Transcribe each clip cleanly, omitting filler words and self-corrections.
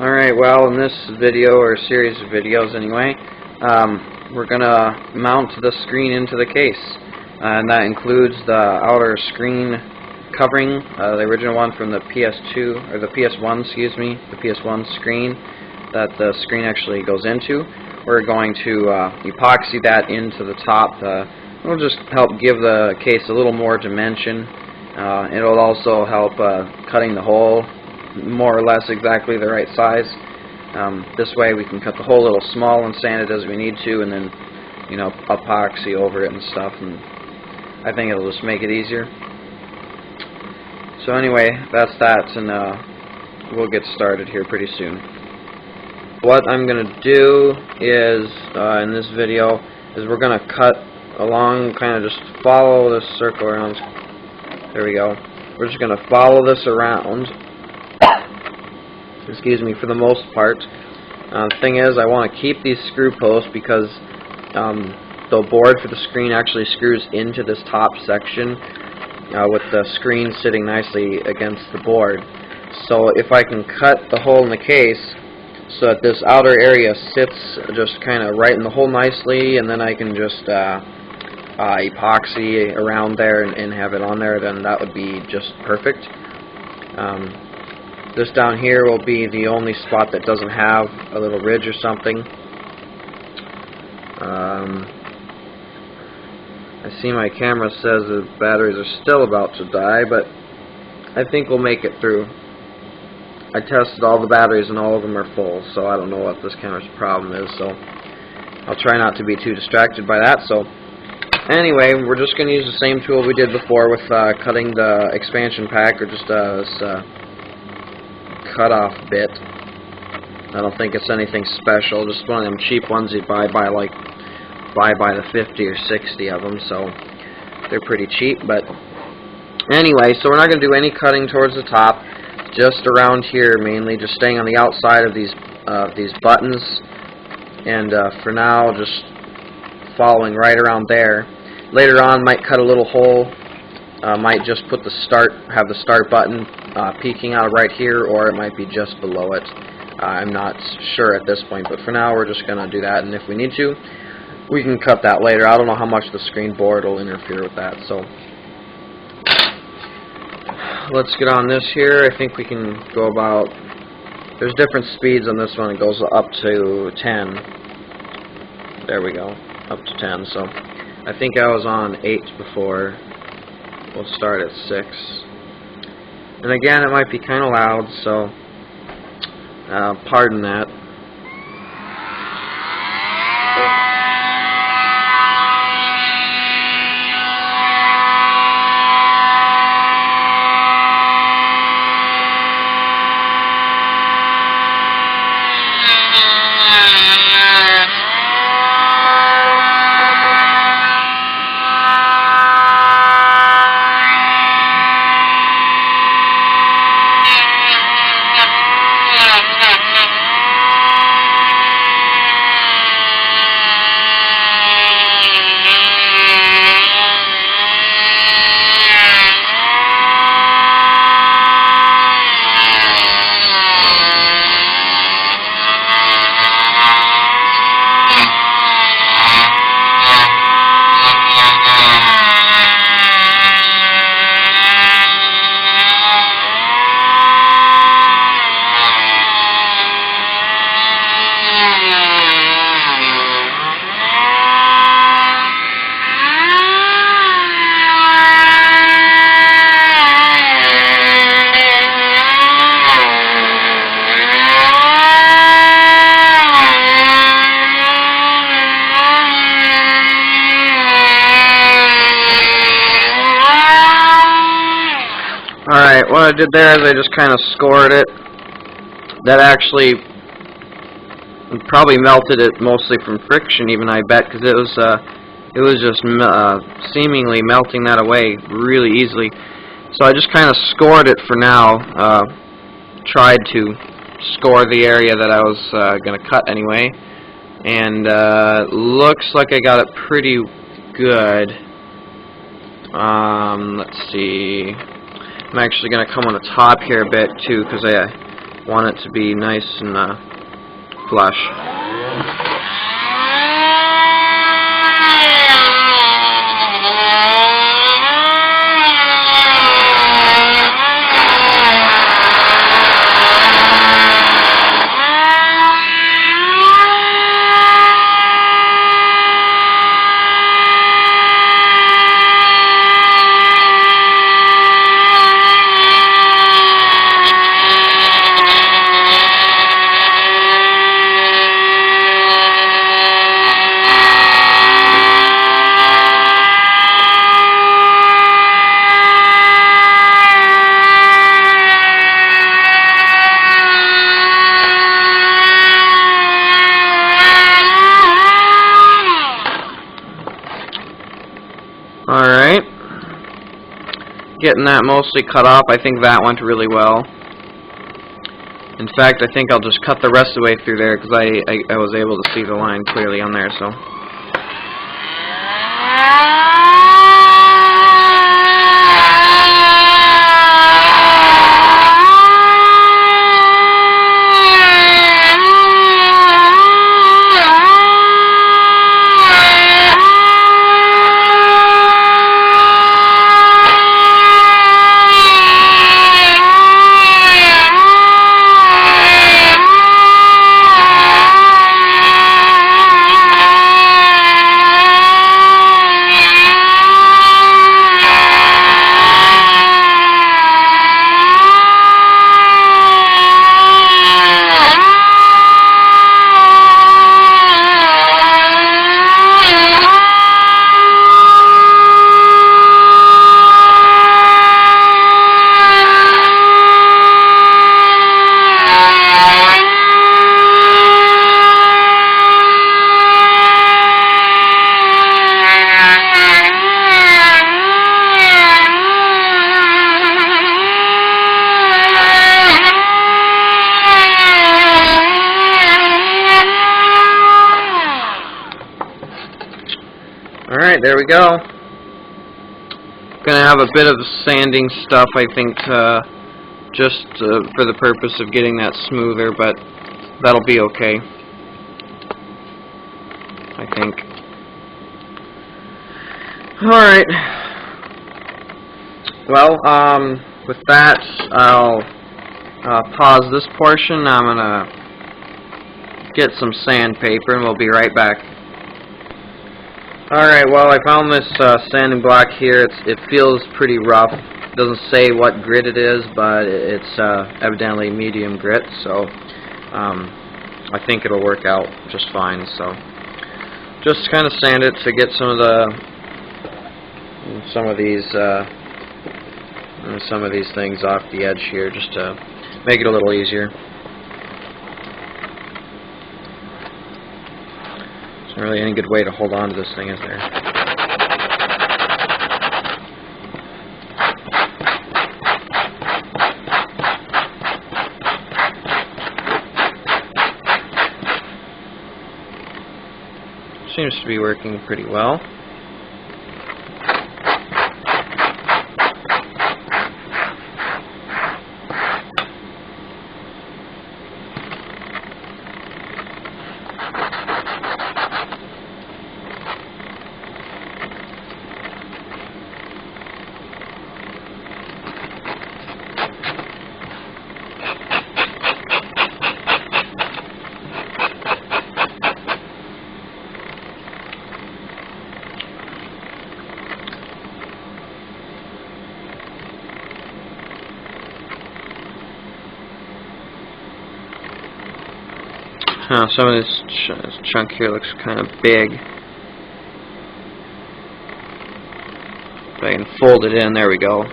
Alright, well, in this video, or series of videos anyway, we're going to mount the screen into the case. And that includes the outer screen covering, the original one from the PS2, or the PS1, excuse me, the PS1 screen that the screen actually goes into. We're going to epoxy that into the top. It'll just help give the case a little more dimension. It'll also help cutting the hole more or less exactly the right size. This way we can cut the hole a little small and sand it as we need to, and then, you know, epoxy over it and stuff, and I think it'll just make it easier. So anyway, that's that, and we'll get started here pretty soon. What I'm going to do is, in this video, is we're going to cut along, kind of just follow this circle around. There we go. We're just going to follow this around. Excuse me, for the most part. The thing is, I want to keep these screw posts because the board for the screen actually screws into this top section with the screen sitting nicely against the board. So if I can cut the hole in the case so that this outer area sits just kind of right in the hole nicely, and then I can just epoxy around there and have it on there, then that would be just perfect. This down here will be the only spot that doesn't have a little ridge or something. I see my camera says the batteries are still about to die, but I think we'll make it through. I tested all the batteries and all of them are full, so I don't know what this camera's problem is, so I'll try not to be too distracted by that. So anyway, we're just going to use the same tool we did before with cutting the expansion pack, or just this cutoff bit. I don't think it's anything special, just one of them cheap ones you buy by the 50 or 60 of them, so they're pretty cheap. But anyway, so we're not going to do any cutting towards the top, just around here mainly, just staying on the outside of these buttons, and for now just following right around there. Later on might cut a little hole, might just put have the start button peeking out right here, or it might be just below it. I'm not sure at this point, but for now we're just going to do that, and if we need to, we can cut that later. I don't know how much the screen board will interfere with that, so let's get on this here. I think we can go about, there's different speeds on this one. It goes up to 10. There we go, up to 10. So I think I was on 8 before. We'll start at 6. And again, it might be kind of loud, so pardon that. Alright, what I did there is I just kind of scored it. That actually probably melted it mostly from friction, even, I bet, because it was just seemingly melting that away really easily. So I just kind of scored it for now. Tried to score the area that I was going to cut anyway, and looks like I got it pretty good. Let's see. I'm actually going to come on the top here a bit too, because want it to be nice and flush. Alright, getting that mostly cut off. I think that went really well. In fact, I think I'll just cut the rest of the way through there because I was able to see the line clearly on there. So. Alright, there we go. Gonna have a bit of sanding stuff, I think, just for the purpose of getting that smoother, but that'll be okay, I think. Alright. Well, with that, I'll pause this portion. I'm gonna get some sandpaper, and we'll be right back. Alright, well, I found this sanding block here. It feels pretty rough. It doesn't say what grit it is, but it's evidently medium grit, so I think it'll work out just fine. So just kind of sand it to get some of these things off the edge here, just to make it a little easier. There's not really any good way to hold on to this thing, is there? Seems to be working pretty well. Some of this chunk here looks kind of big. If I can fold it in, there we go.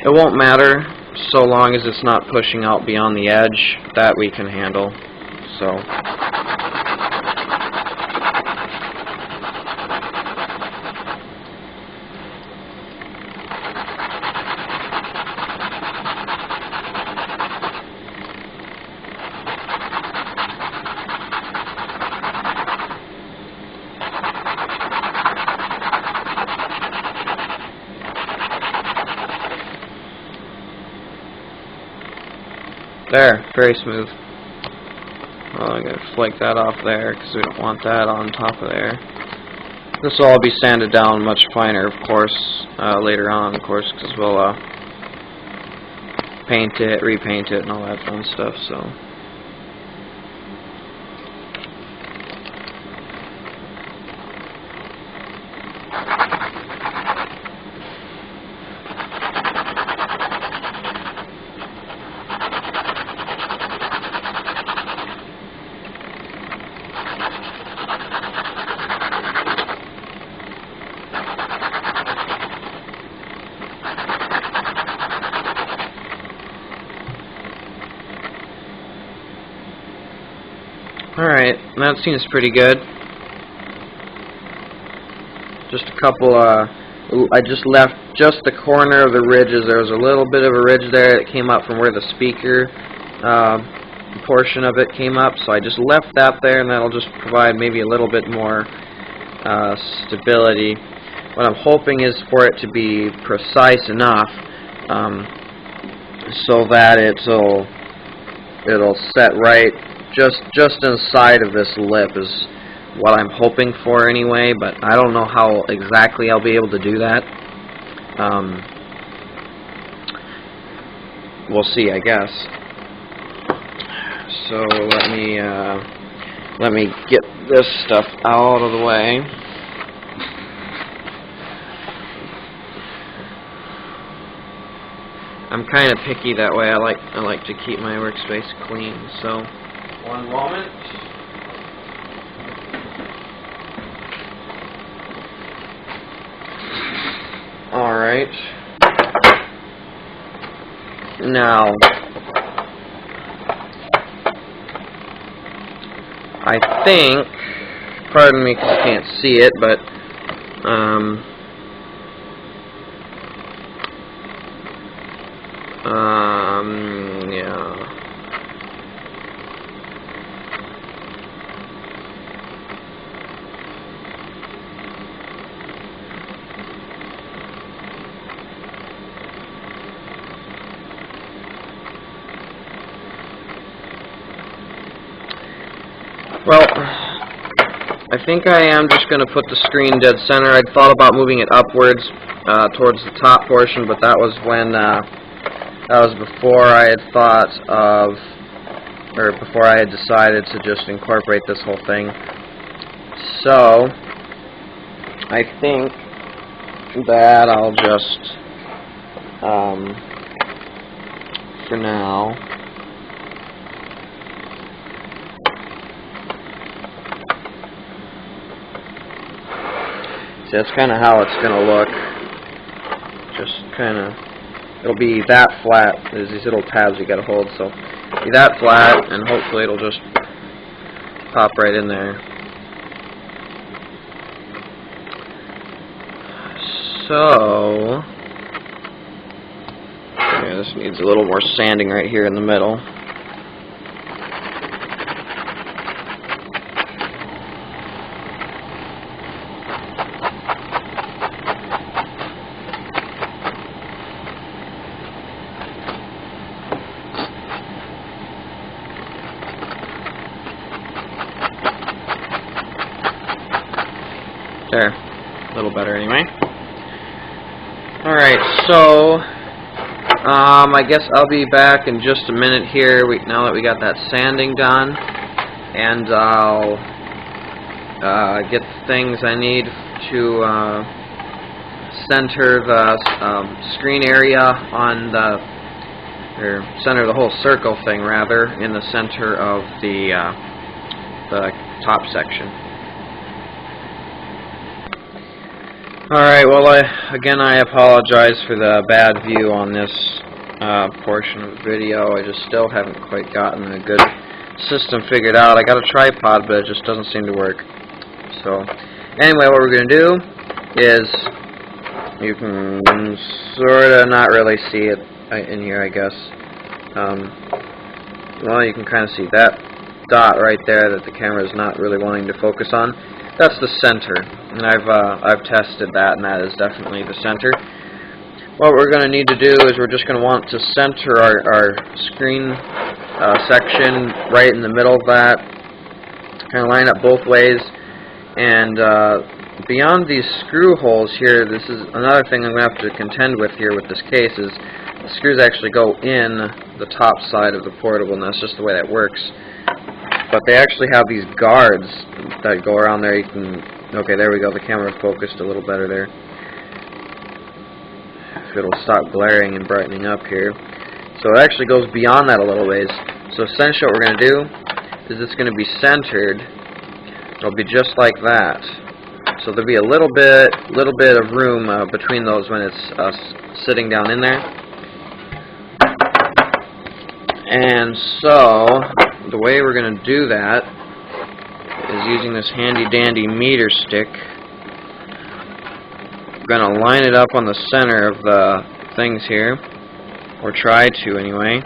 It won't matter so long as it's not pushing out beyond the edge. That we can handle. So. There, very smooth. Well, I'm going to flake that off there because we don't want that on top of there. This will all be sanded down much finer, of course, later on, of course, because we'll paint it, repaint it, and all that fun stuff, so. Alright, that seems pretty good. Just a couple, I just left just the corner of the ridges. There was a little bit of a ridge there that came up from where the speaker portion of it came up, so I just left that there, and that'll just provide maybe a little bit more stability. What I'm hoping is for it to be precise enough so that it'll set right just inside of this lip is what I'm hoping for anyway, but I don't know how exactly I'll be able to do that. We'll see, I guess. So let me get this stuff out of the way. I'm kind of picky that way. I like to keep my workspace clean. So, one moment. All right. Now, I think, pardon me because I can't see it, but yeah. Well, I think I am just going to put the screen dead center. I'd thought about moving it upwards towards the top portion, but that was when that was before I had thought of, or before I had decided to just incorporate this whole thing. So, I think that I'll just, for now, see, that's kind of how it's going to look. Just kind of, it'll be that flat. There's these little tabs you got to hold, so be that flat, and hopefully it'll just pop right in there. So, yeah, this needs a little more sanding right here in the middle. There, a little better anyway. Alright, so I guess I'll be back in just a minute here now that we got that sanding done, and I'll get the things I need to center the screen area on or center the whole circle thing rather, in the center of the top section. Alright, well, again, I apologize for the bad view on this portion of the video. I just still haven't quite gotten a good system figured out. I got a tripod, but it just doesn't seem to work. So, anyway, what we're going to do is, you can sort of not really see it in here, I guess. Well, you can kind of see that dot right there that the camera is not really wanting to focus on. That's the center, and I've tested that, and that is definitely the center. What we're going to need to do is we're just going to want to center our screen section right in the middle of that. Kind of line up both ways. And beyond these screw holes here, this is another thing I'm going to have to contend with here with this case, is the screws actually go in the top side of the portable, and that's just the way that works. But they actually have these guards that go around there. You can, okay, there we go, the camera focused a little better there. If it'll stop glaring and brightening up here. So it actually goes beyond that a little ways. So essentially what we're going to do is it's going to be centered. It'll be just like that. So there'll be a little bit of room between those when it's sitting down in there. And so the way we're going to do that is using this handy dandy meter stick. We're going to line it up on the center of the things here, or try to anyway.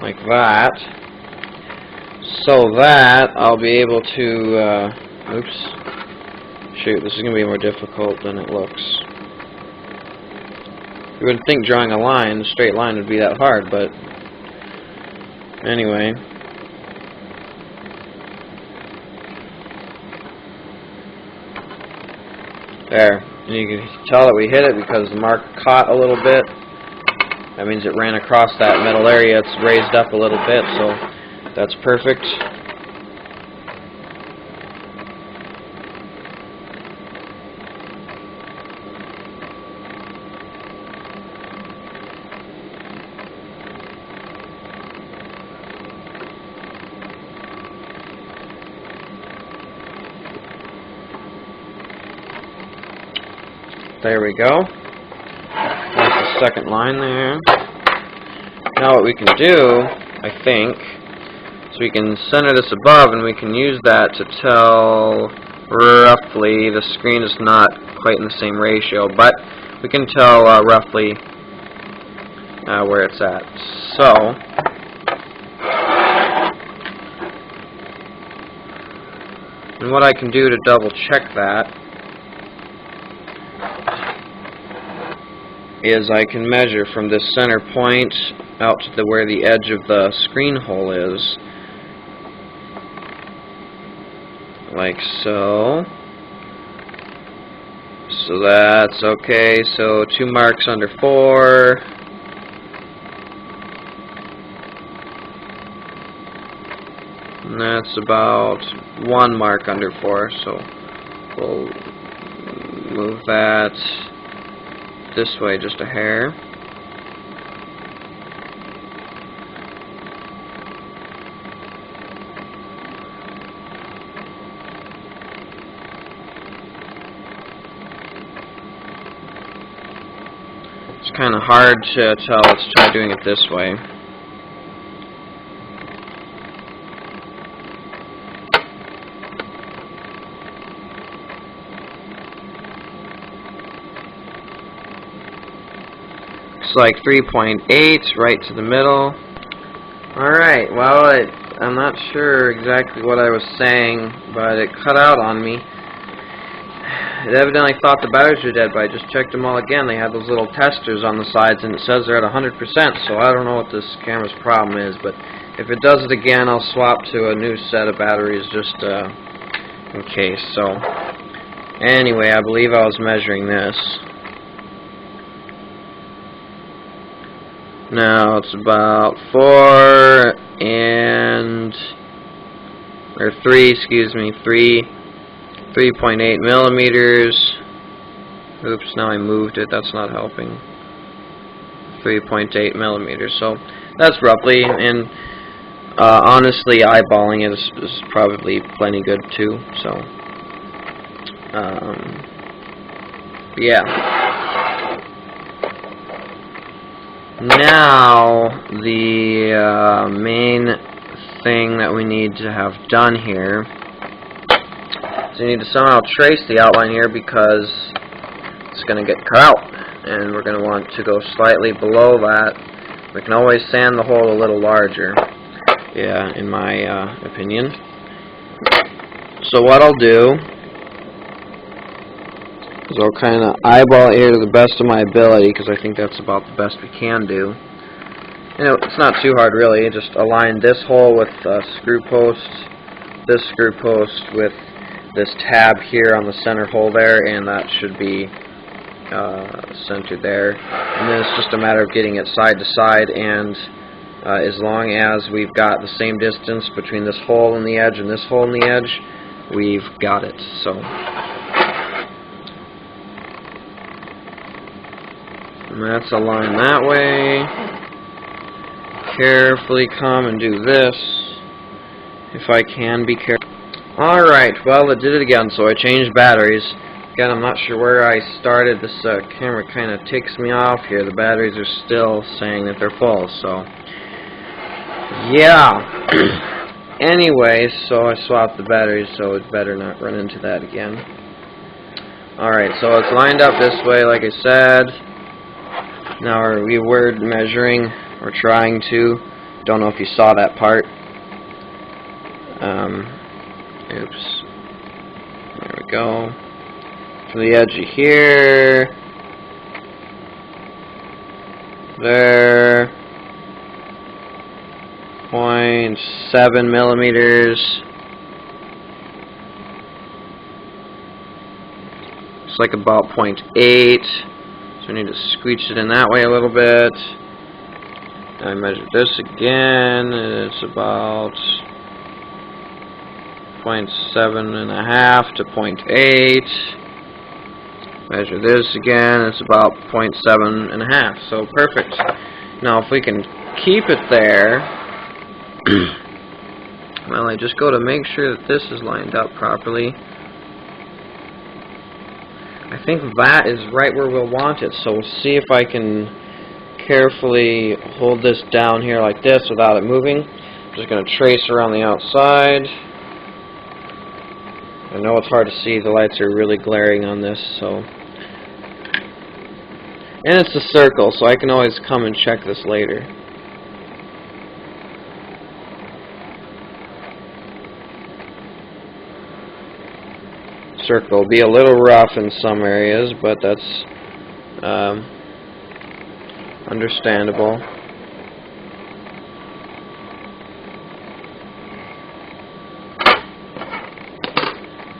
Like that, so that I'll be able to, oops, shoot, this is going to be more difficult than it looks. You wouldn't think drawing a straight line would be that hard, but anyway. There, and you can tell that we hit it because the mark caught a little bit. That means it ran across that metal area. It's raised up a little bit, so that's perfect. There we go. That's the second line there. Now what we can do, I think, is we can center this above, and we can use that to tell roughly, the screen is not quite in the same ratio, but we can tell roughly where it's at. So, and what I can do to double check that is I can measure from this center point out to where the edge of the screen hole is, like so. So that's okay. So 2 marks under 4. And that's about 1 mark under 4. So we'll move that this way just a hair. It's kind of hard to tell. Let's try doing it this way. Looks like 3.8 right to the middle. Alright, well, I'm not sure exactly what I was saying, but it cut out on me. It evidently thought the batteries were dead, but I just checked them all again. They have those little testers on the sides, and it says they're at 100%, so I don't know what this camera's problem is, but if it does it again, I'll swap to a new set of batteries just in case. So, anyway, I believe I was measuring this. Now it's about 3.8 millimeters. Oops, now I moved it. That's not helping. 3.8 millimeters. So that's roughly, and honestly, eyeballing it is probably plenty good too. So, yeah. Now, the main thing that we need to have done here is we need to somehow trace the outline here, because it's going to get cut out, and we're going to want to go slightly below that. We can always sand the hole a little larger. Yeah, in my opinion. So what I'll do is I'll kind of eyeball it here to the best of my ability, because I think that's about the best we can do. You know, it's not too hard really. Just align this hole with screw post, this screw post with this tab here on the center hole there, and that should be centered there. And then it's just a matter of getting it side to side, and as long as we've got the same distance between this hole and the edge and this hole and the edge, we've got it. So and that's aligned that way. Carefully come and do this, if I can be careful. Alright, well, it did it again, so I changed batteries. Again, I'm not sure where I started. This camera kind of takes me off here. The batteries are still saying that they're full, so yeah. Anyway, so I swapped the batteries, so it's better not run into that again. Alright, so it's lined up this way, like I said. Now we were measuring, or trying to. Don't know if you saw that part. Oops. There we go. From the edge of here. There. 0.7 millimeters. It's like about 0.8. So I need to screech it in that way a little bit. I measured this again. It's about 0.7.5 to 0.8. Measure this again. It's about 0.7.5. So perfect. Now if we can keep it there, well, I just go to make sure that this is lined up properly. I think that is right where we'll want it. So we'll see if I can carefully hold this down here like this without it moving. I'm just going to trace around the outside. I know it's hard to see. The lights are really glaring on this, so. And it's a circle, so I can always come and check this later. Circle will be a little rough in some areas, but that's understandable.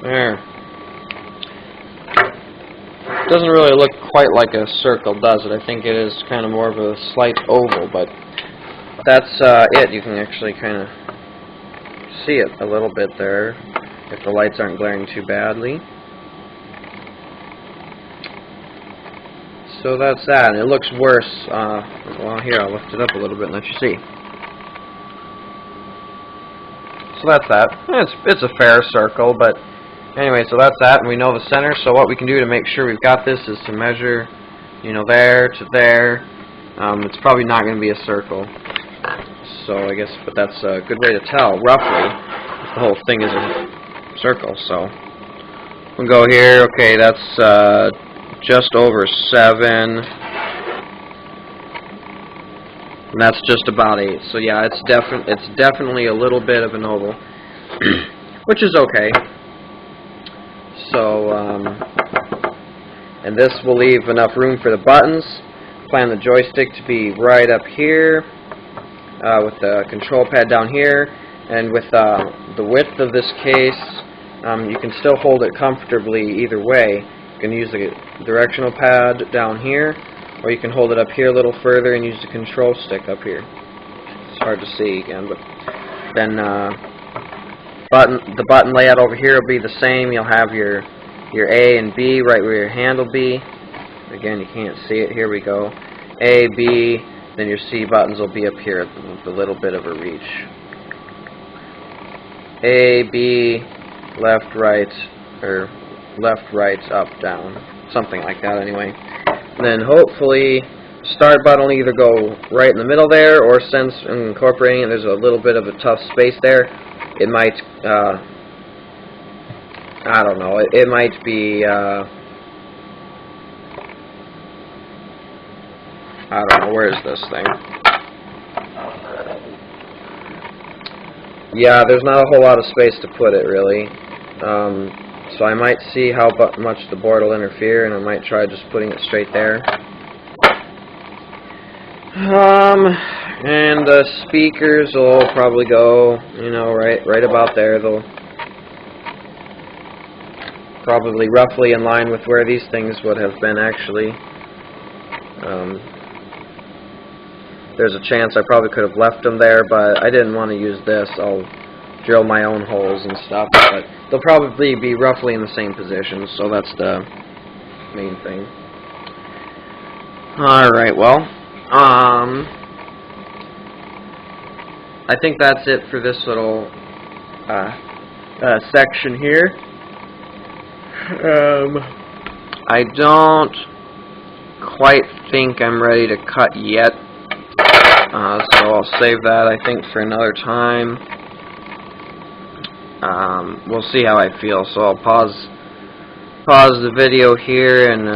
There. Doesn't really look quite like a circle, does it? I think it is kind of more of a slight oval, but that's it. You can actually kind of see it a little bit there, if the lights aren't glaring too badly. So that's that, and it looks worse. Well, here, I'll lift it up a little bit and let you see. So that's that. It's a fair circle, but anyway, so that's that, and we know the center. So what we can do to make sure we've got this is to measure, you know, there to there. It's probably not going to be a circle. So I guess, but that's a good way to tell, roughly, if the whole thing is a circle. So we'll go here. Okay, that's just over 7, and that's just about 8. So yeah, it's definitely a little bit of an oval, which is okay. So and this will leave enough room for the buttons. Plan the joystick to be right up here, with the control pad down here, and with the width of this case, you can still hold it comfortably either way. You can use the directional pad down here, or you can hold it up here a little further and use the control stick up here. It's hard to see again, but then the button layout over here will be the same. You'll have your A and B right where your hand will be. Again, you can't see it. Here we go. A, B, then your C buttons will be up here with a little bit of a reach. A, B, left, right, or left, right, up, down, something like that anyway. And then hopefully start button will either go right in the middle there, or since I'm incorporating it, there's a little bit of a tough space there, it might, I don't know, it might be, I don't know, where is this thing? yeah, there's not a whole lot of space to put it, really. So I might see how much the board will interfere, and I might try just putting it straight there. And the speakers will probably go, you know, right about there. They'll probably roughly in line with where these things would have been, actually. There's a chance I probably could have left them there, but I didn't want to use this. I'll drill my own holes and stuff, but they'll probably be roughly in the same position, so that's the main thing. Alright, well, I think that's it for this little section here. I don't quite think I'm ready to cut yet, so I'll save that, I think, for another time. We'll see how I feel, so I'll pause the video here and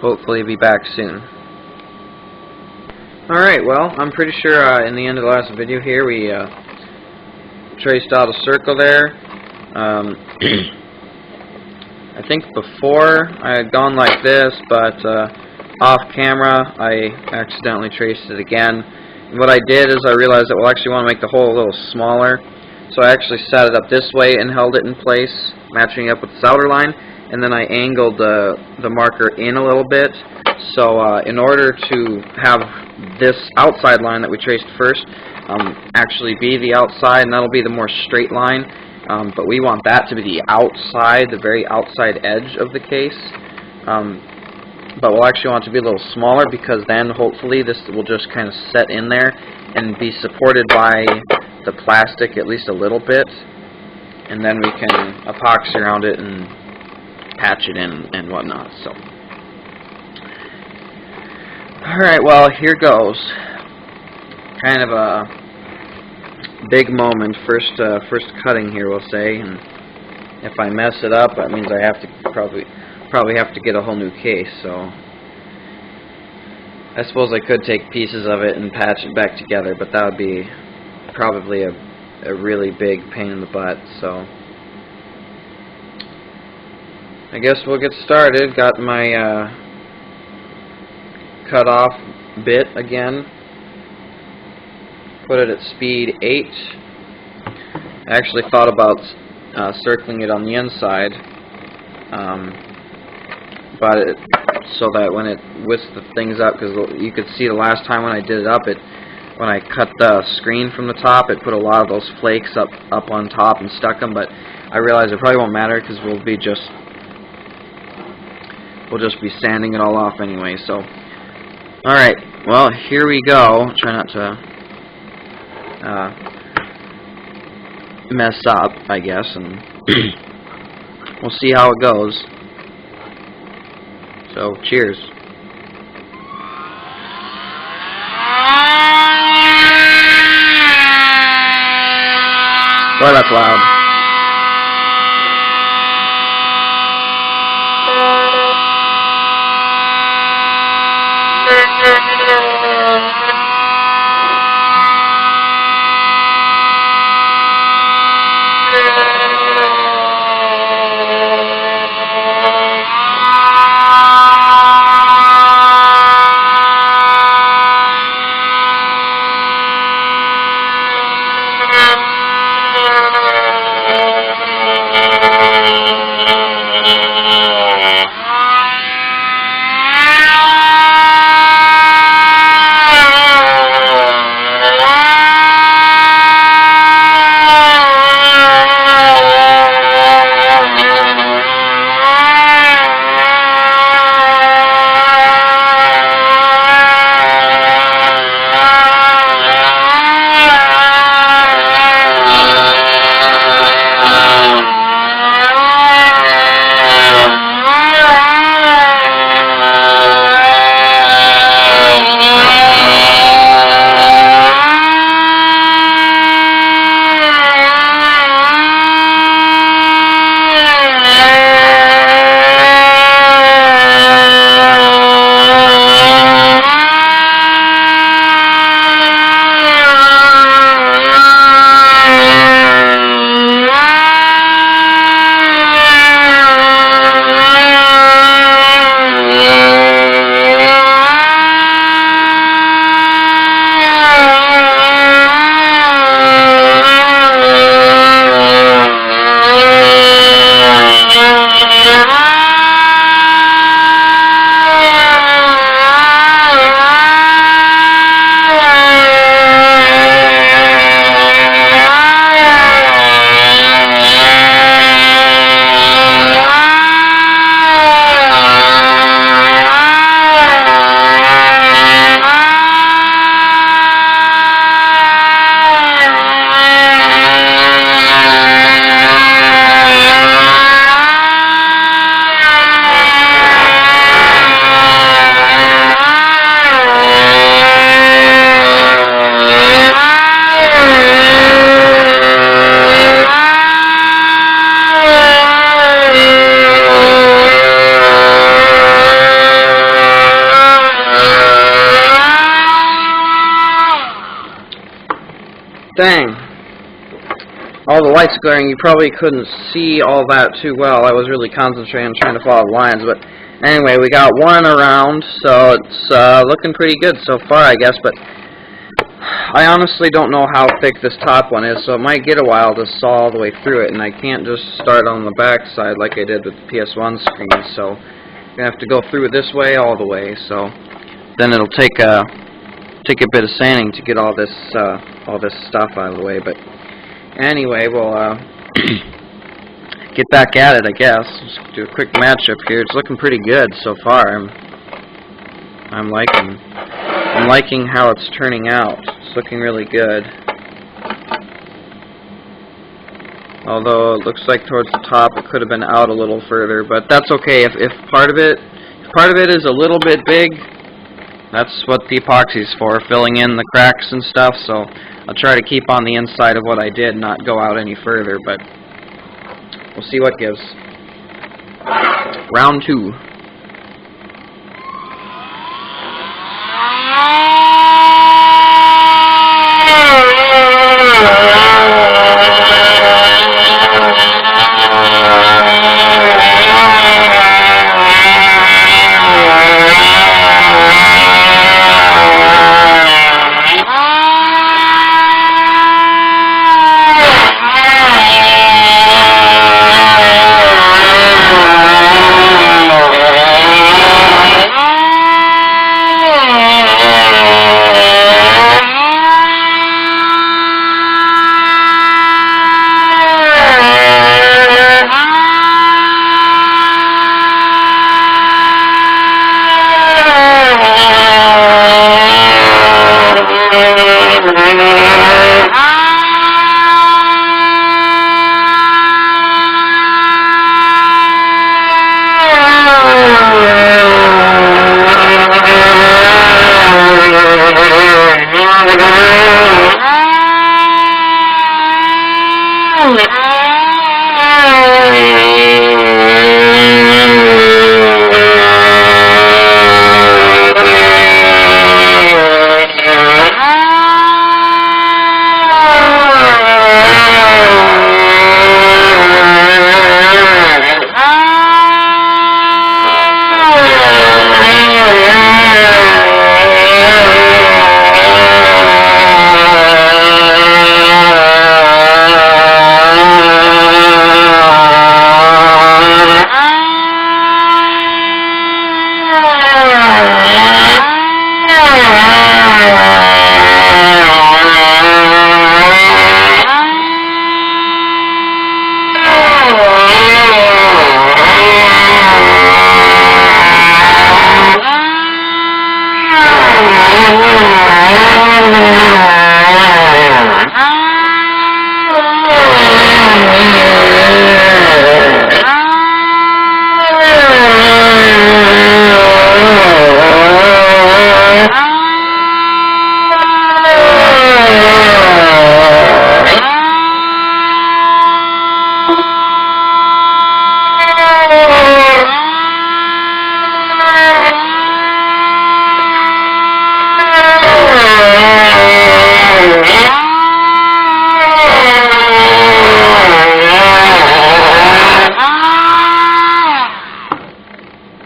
hopefully be back soon. Alright, well, I'm pretty sure in the end of the last video here we traced out a circle there. I think before I had gone like this, but off camera I accidentally traced it again. And what I did is I realized that we'll actually want to make the hole a little smaller, so I actually set it up this way and held it in place, matching up with this outer line, and then I angled the marker in a little bit. So in order to have this outside line that we traced first actually be the outside, and that'll be the more straight line, but we want that to be the outside, the very outside edge of the case. But we'll actually want it to be a little smaller, because then hopefully this will just kind of set in there and be supported by the plastic at least a little bit, and then we can epoxy around it and patch it in and whatnot. So, alright, well, here goes. Kind of a big moment, first cutting here, we'll say, and if I mess it up, that means I have to probably have to get a whole new case. So I suppose I could take pieces of it and patch it back together, but that would be probably a really big pain in the butt. So I guess we'll get started. Got my cut off bit again. Put it at speed 8. I actually thought about circling it on the inside, but so that when it whisks the things up, because you could see the last time when I did it up, when I cut the screen from the top, it put a lot of those flakes up on top and stuck them. But I realized it probably won't matter, because we'll just be sanding it all off anyway. So, all right, well, here we go. Try not to mess up, I guess, and we'll see how it goes. So, cheers. Boy, that's loud. all the lights glaring, you probably couldn't see all that too well. I was really concentrating on trying to follow the lines, but anyway, we got one around, so it's looking pretty good so far, I guess, but I honestly don't know how thick this top one is, so it might get a while to saw all the way through it, and I can't just start on the back side like I did with the PS1 screen, so I'm going to have to go through this way all the way, so then it'll take a bit of sanding to get all this stuff out of the way, but anyway, we'll get back at it, I guess. Just do a quick matchup here. It's looking pretty good so far. I'm liking how it's turning out. It's looking really good. Although it looks like towards the top it could have been out a little further, but that's okay. If part of it is a little bit big, that's what the epoxy's for, filling in the cracks and stuff. So I'll try to keep on the inside of what I did, not go out any further, but we'll see what gives. Round 2.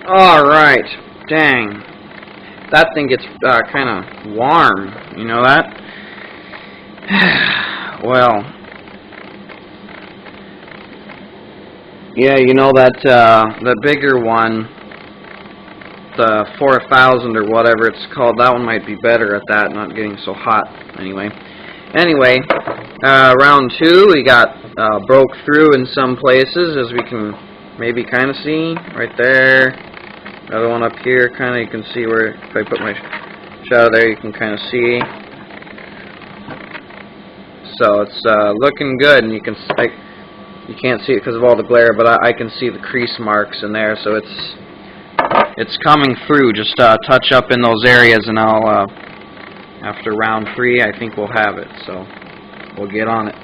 Alright, dang. That thing gets kind of warm, you know that? Well, yeah, you know that the bigger one, the 4000 or whatever it's called, that one might be better at that, not getting so hot. Anyway, round 2, we got broke through in some places, as we can maybe kind of see right there. Another one up here, kind of, you can see where, if I put my shadow there, you can kind of see. So it's looking good, and you can't see it because of all the glare, but I can see the crease marks in there, so it's coming through. Just touch up in those areas, and I'll after round 3, I think we'll have it. So we'll get on it.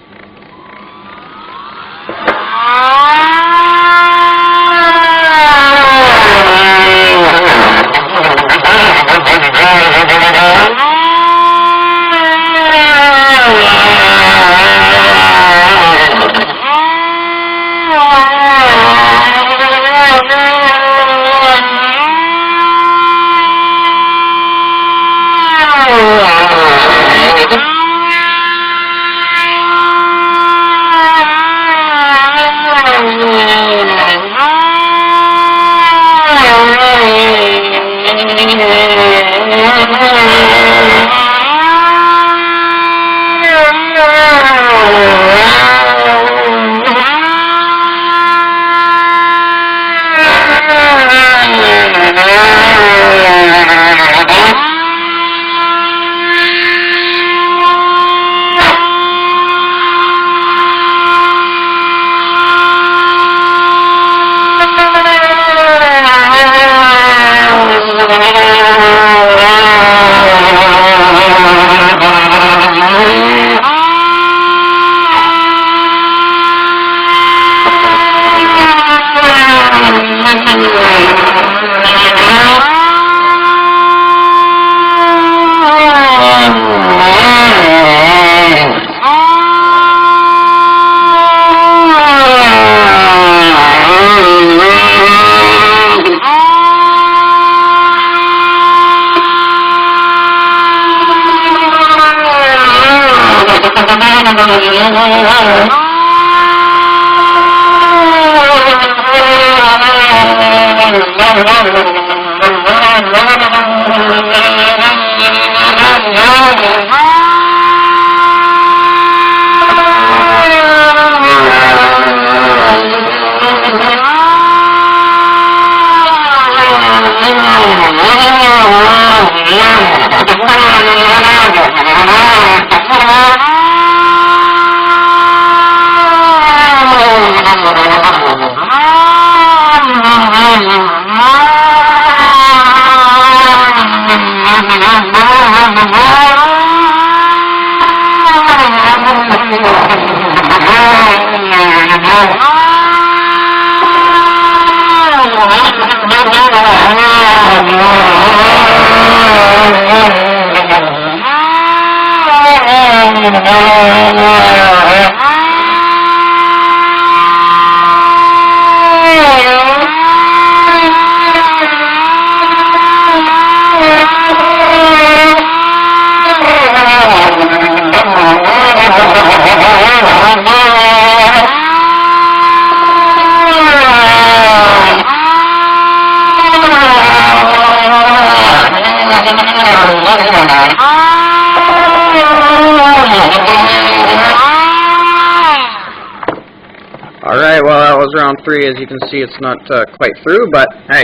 Alright, well that was round 3. As you can see, it's not quite through, but hey,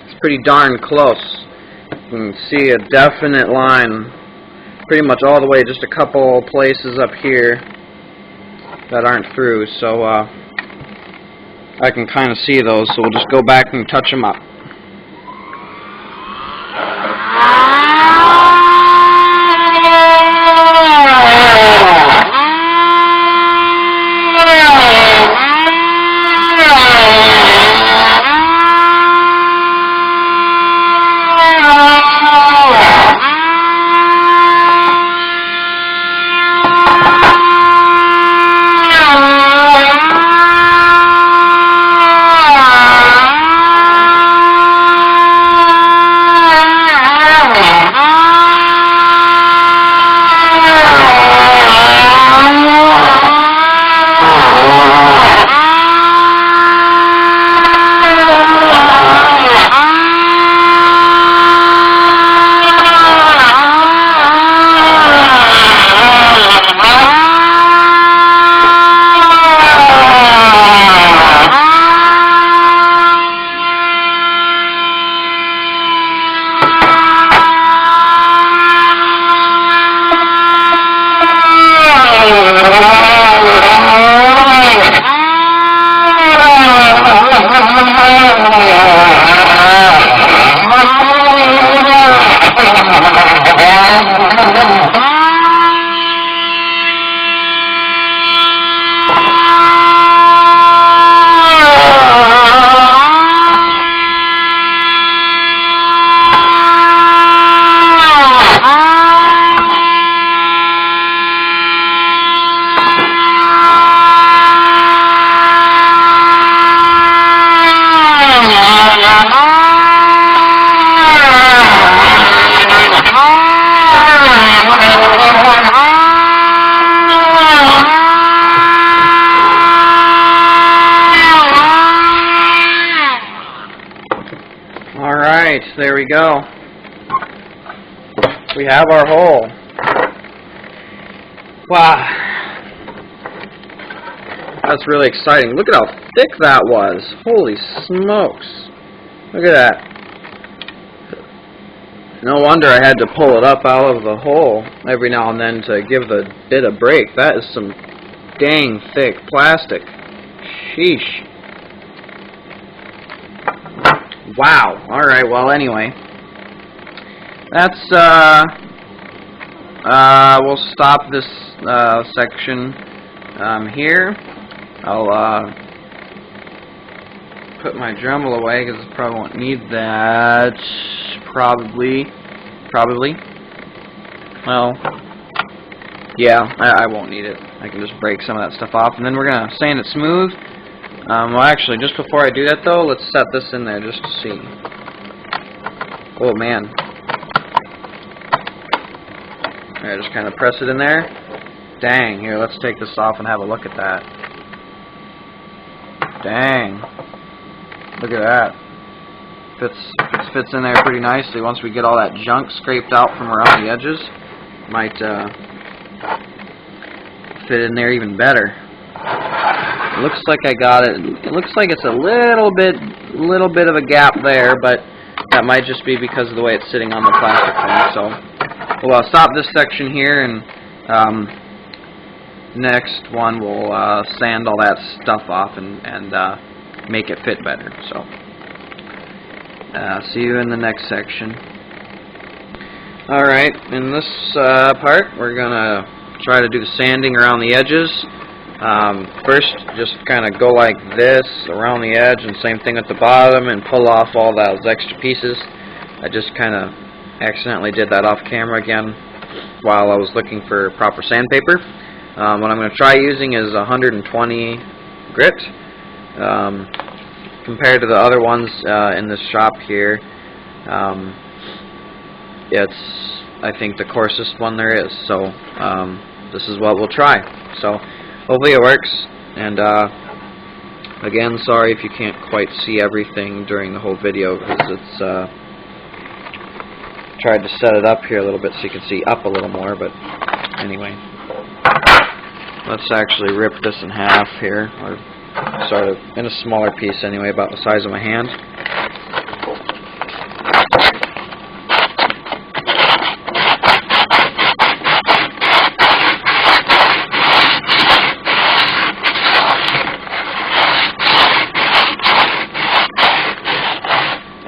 it's pretty darn close. You can see a definite line pretty much all the way, just a couple places up here that aren't through, so I can kind of see those, so we'll just go back and touch them up. Alright, there we go. We have our hole. Wow. That's really exciting. Look at how thick that was. Holy smokes. Look at that. No wonder I had to pull it up out of the hole every now and then to give the bit a break. That is some dang thick plastic. Sheesh. Wow. Alright, well anyway. That's, we'll stop this section here. I'll put my Dremel away because I probably won't need that. Probably. Well, yeah, I won't need it. I can just break some of that stuff off, and then we're gonna sand it smooth. Well, actually, just before I do that though, let's set this in there just to see. Oh man! Alright, just kind of press it in there. Dang! Here, let's take this off and have a look at that. Dang! Look at that. Fits in there pretty nicely. Once we get all that junk scraped out from around the edges, might fit in there even better. It looks like I got it. It looks like it's a little bit of a gap there, but that might just be because of the way it's sitting on the plastic thing. So we'll stop this section here, and next one we'll sand all that stuff off and make it fit better. So see you in the next section. Alright, in this part we're gonna try to do the sanding around the edges. First, just kind of go like this around the edge, and same thing at the bottom, and pull off all those extra pieces. I just kind of accidentally did that off camera again while I was looking for proper sandpaper. What I'm going to try using is 120 grit. Compared to the other ones in this shop here, it's, I think, the coarsest one there is. So this is what we'll try. So hopefully it works. And again, sorry if you can't quite see everything during the whole video, because it's tried to set it up here a little bit so you can see up a little more. But anyway, let's actually rip this in half here, or sort of in a smaller piece anyway, about the size of my hand.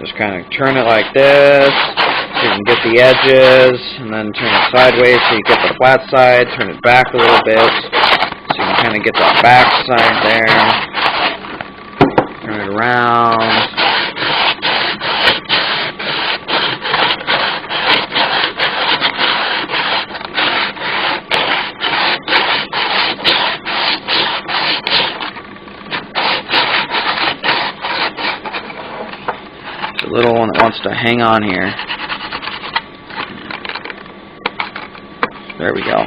Just kind of turn it like this so you can get the edges, and then turn it sideways so you get the flat side, turn it back a little bit so you can kind of get that back side there, turn it around. It's a little one that wants to hang on here. There we go.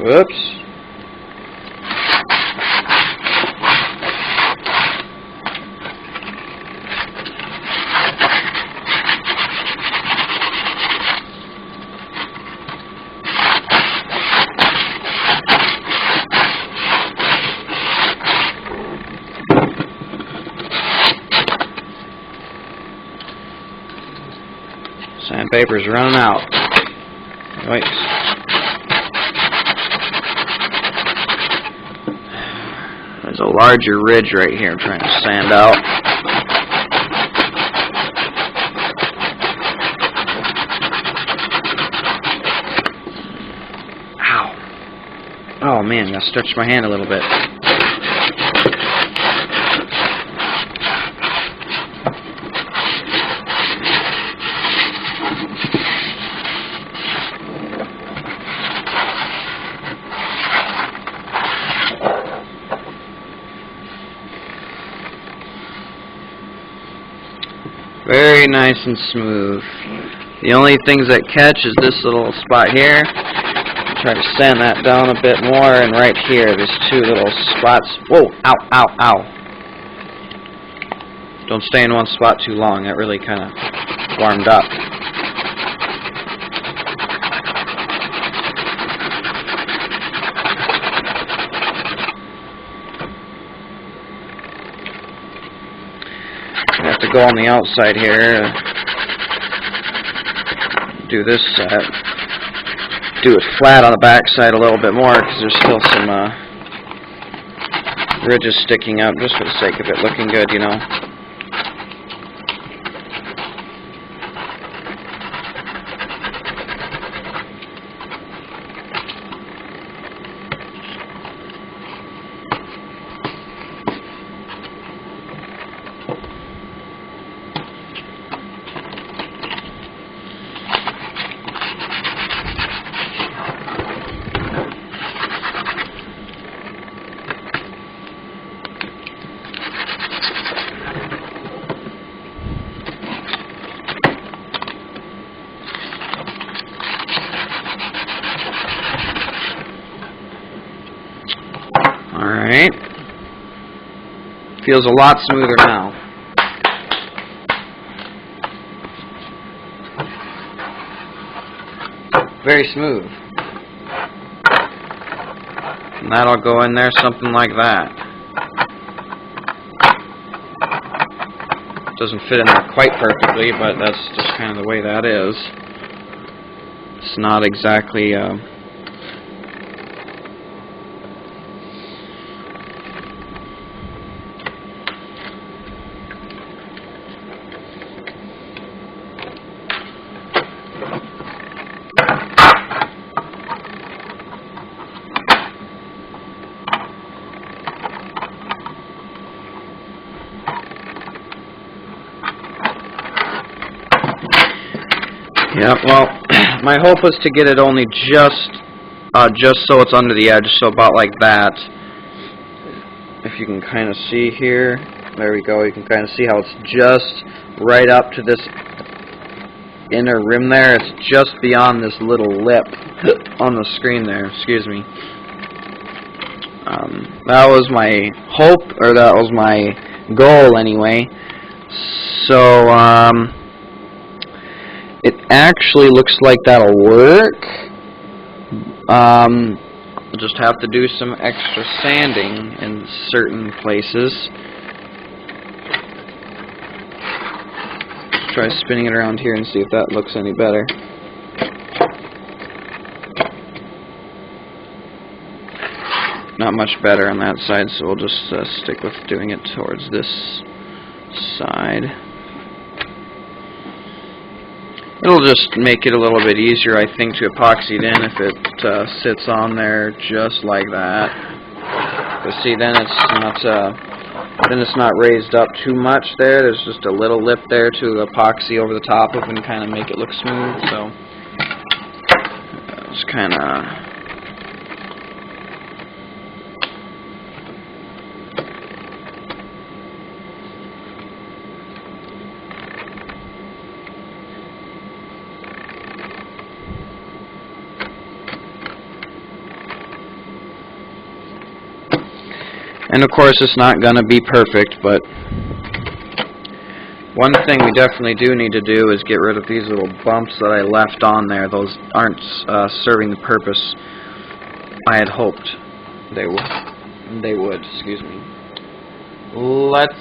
Whoops. Sandpaper's running out. Wait. There's a larger ridge right here I'm trying to sand out. Ow. Oh man, I stretched my hand a little bit. Very nice and smooth. The only things that catch is this little spot here. Try to sand that down a bit more, and right here, there's two little spots. Whoa! Ow! Ow! Ow! Don't stay in one spot too long. That really kind of warmed up. I have to go on the outside here. do this do it flat on the back side a little bit more, because there's still some ridges sticking out, just for the sake of it looking good, you know. Alright. Feels a lot smoother now. Very smooth. And that'll go in there something like that. Doesn't fit in there quite perfectly, but that's just kind of the way that is. It's not exactly yeah, well, my hope was to get it only just so it's under the edge, so about like that. If you can kind of see here, there we go, you can kind of see how it's just right up to this inner rim there. It's just beyond this little lip on the screen there, excuse me. That was my hope, or that was my goal anyway. So, it actually looks like that'll work. I'll just have to do some extra sanding in certain places. Try spinning it around here and see if that looks any better. Not much better on that side, so we'll just stick with doing it towards this side. It'll just make it a little bit easier, I think, to epoxy it in if it sits on there just like that. But see, then it's not raised up too much there. There's just a little lip there to epoxy over the top of and kind of make it look smooth. So it's kind of. And of course it's not going to be perfect, but one thing we definitely do need to do is get rid of these little bumps that I left on there. Those aren't serving the purpose I had hoped they would. Excuse me. Let's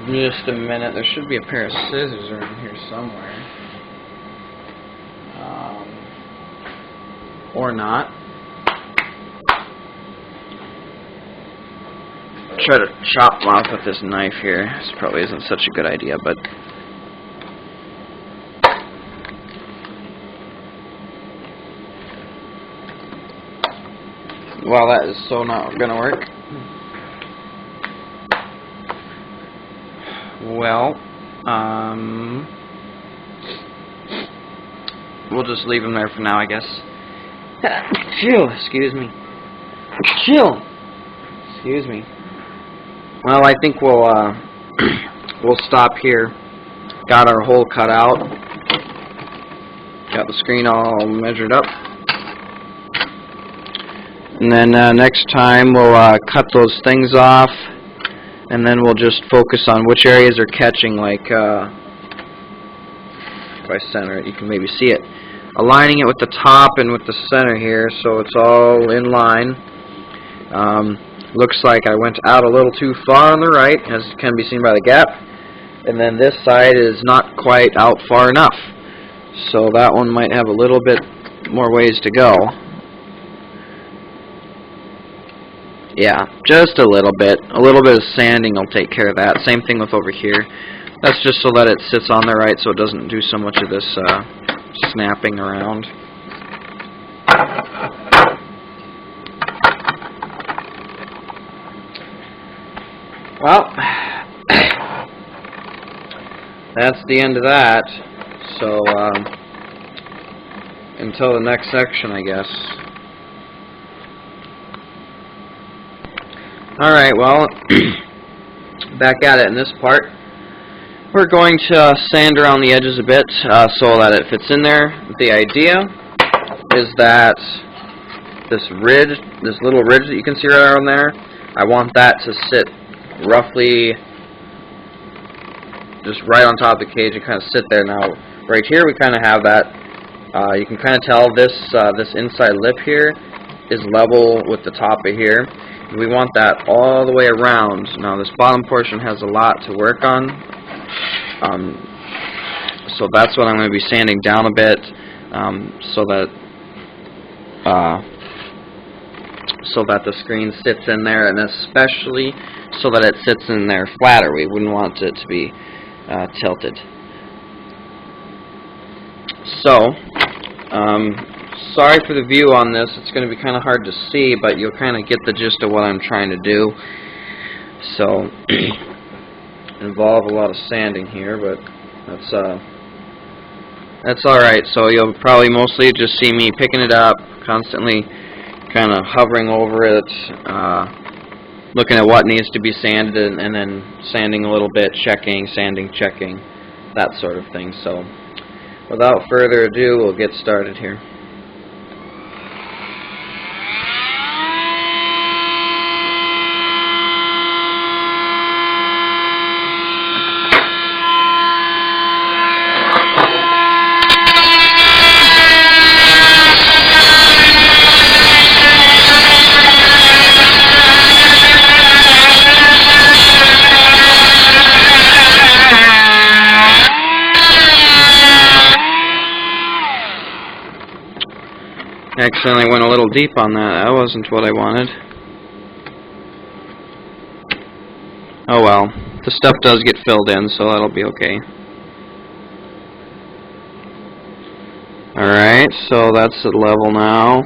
just a minute. There should be a pair of scissors around here somewhere, or not. Try to chop them off with this knife here. This probably isn't such a good idea, but well, that is so not gonna work. Well, we'll just leave them there for now, I guess. Chill, excuse me. Chill. Excuse me. Well, I think we'll stop here. Got our hole cut out. Got the screen all measured up. And then next time we'll cut those things off, and then we'll just focus on which areas are catching. Like if I center it, you can maybe see it. Aligning it with the top and with the center here, so it's all in line. Looks like I went out a little too far on the right, as can be seen by the gap. And then this side is not quite out far enough. So that one might have a little bit more ways to go. Yeah, just a little bit. A little bit of sanding will take care of that. Same thing with over here. That's just so that it sits on there right, so it doesn't do so much of this snapping around. Well, that's the end of that. So, until the next section, I guess. Alright, well, back at it in this part. We're going to sand around the edges a bit so that it fits in there. The idea is that this ridge, this little ridge that you can see right around there, I want that to sit roughly just right on top of the cage and kind of sit there. Now, right here we kind of have that. You can kind of tell this this inside lip here is level with the top of here. We want that all the way around. Now this bottom portion has a lot to work on, so that's what I'm going to be sanding down a bit, so that the screen sits in there, and especially so that it sits in there flatter. We wouldn't want it to be tilted. So, sorry for the view on this. It's going to be kind of hard to see, but you'll kind of get the gist of what I'm trying to do. So, involve a lot of sanding here, but that's all right. So you'll probably mostly just see me picking it up, constantly kind of hovering over it, looking at what needs to be sanded, and then sanding a little bit, checking, sanding, checking, that sort of thing. So, without further ado, we'll get started here. Accidentally went a little deep on that. That wasn't what I wanted. Oh well. The stuff does get filled in, so that'll be okay. Alright, so that's at level now.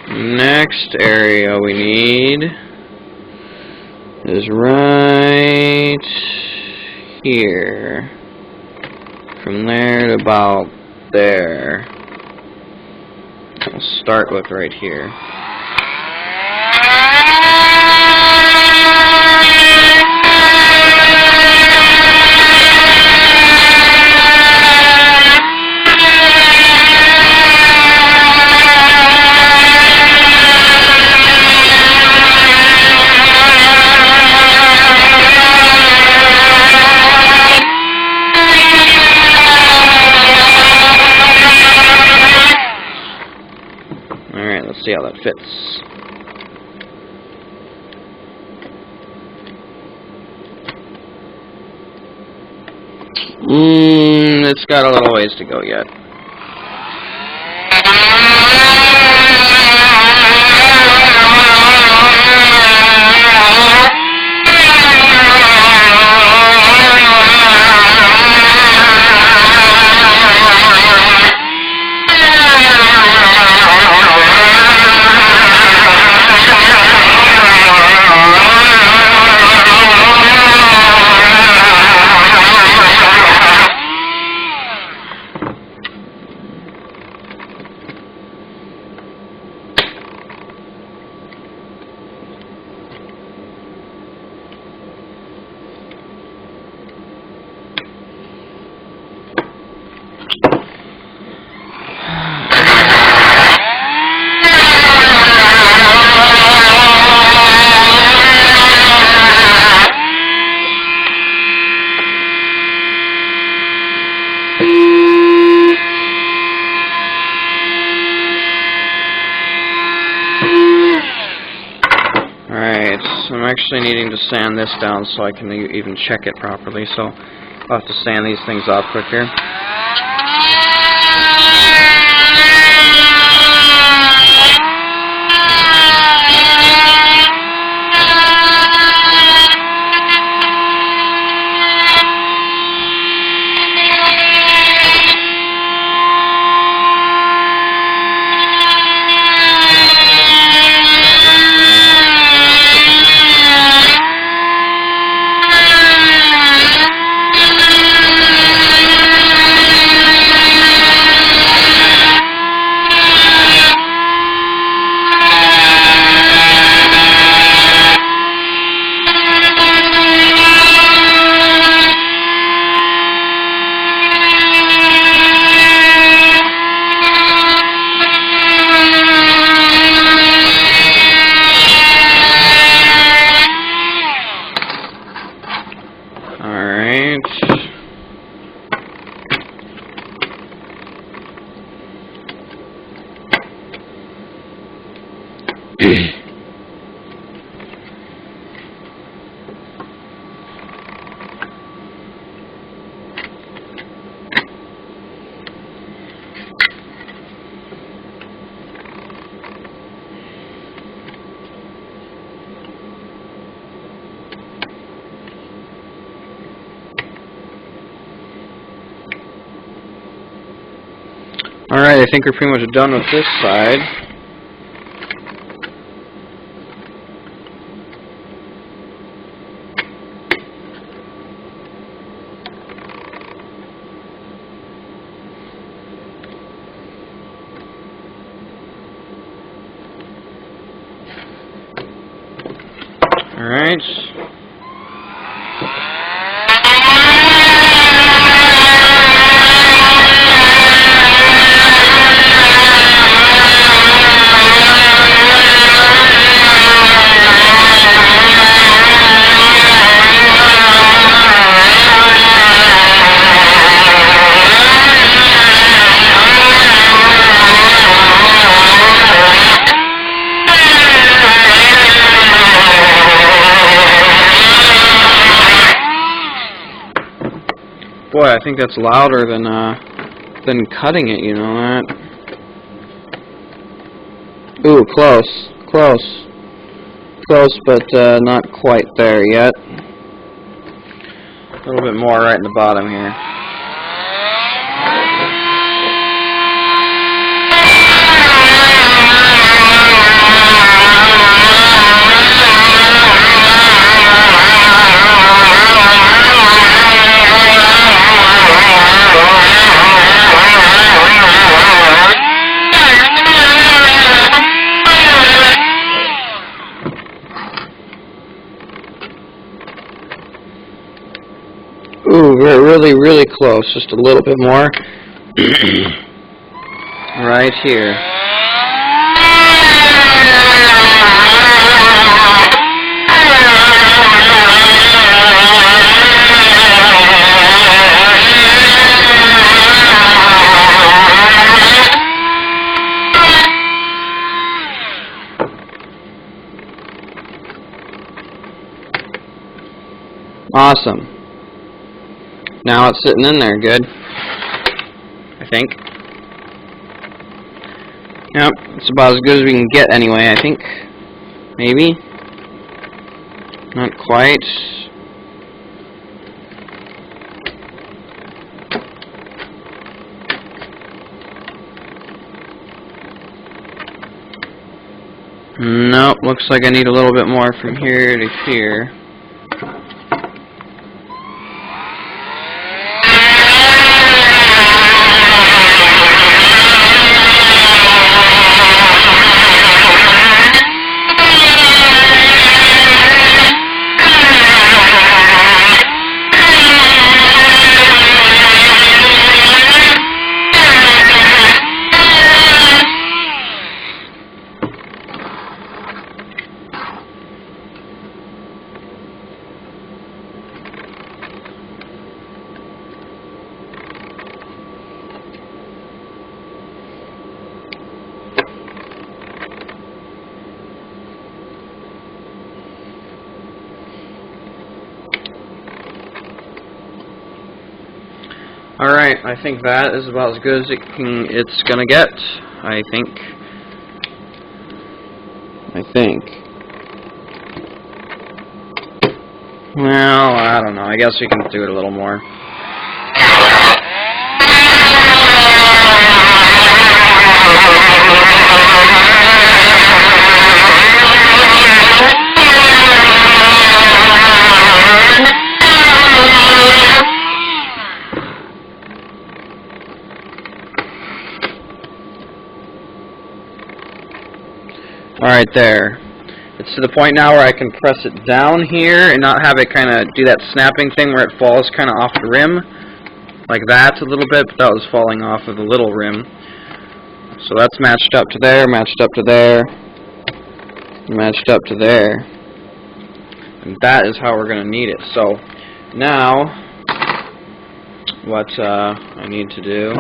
Next area we need is right here. From there to about there. We'll start with right here. See how that fits. It's got a little ways to go yet. I'm actually needing to sand this down so I can even check it properly, so I'll have to sand these things off quick here. Alright, I think we're pretty much done with this side. Alright. Boy, I think that's louder than cutting it, you know that? Ooh, close, close. Close, but not quite there yet. A little bit more right in the bottom here. Ooh, we're really, really close. Just a little bit more. Right here. Awesome. Now it's sitting in there good, I think. Yep, it's about as good as we can get anyway, I think. Maybe. Not quite. Nope, looks like I need a little bit more from here to here. Alright, I think that is about as good as it's gonna get. I think. Well, I don't know. I guess we can do it a little more. Alright, there. It's to the point now where I can press it down here and not have it kind of do that snapping thing where it falls kind of off the rim. Like that a little bit, but that was falling off of the little rim. So that's matched up to there, matched up to there, matched up to there. And that is how we're going to need it. So now, what I need to do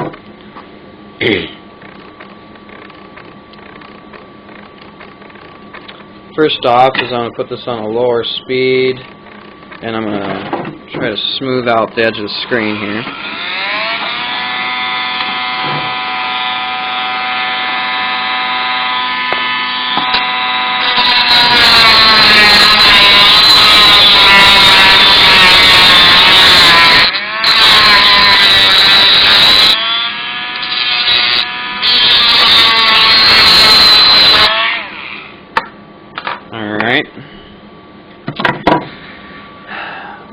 first off is I'm going to put this on a lower speed, and I'm going to try to smooth out the edge of the screen here.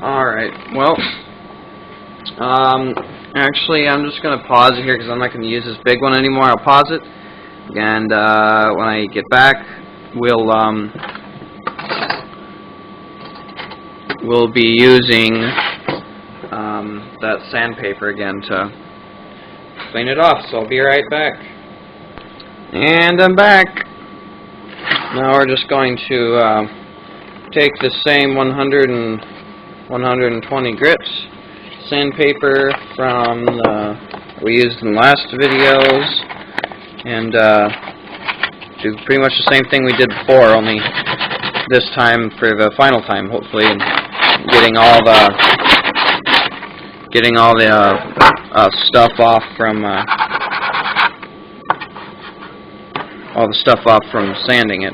Alright, well, actually I'm just going to pause it here because I'm not going to use this big one anymore. I'll pause it, and when I get back, we'll be using that sandpaper again to clean it off, so I'll be right back. And I'm back. Now we're just going to take the same 120 grit sandpaper from we used in the last videos, and do pretty much the same thing we did before, only this time for the final time, hopefully, and getting all the stuff off from sanding it.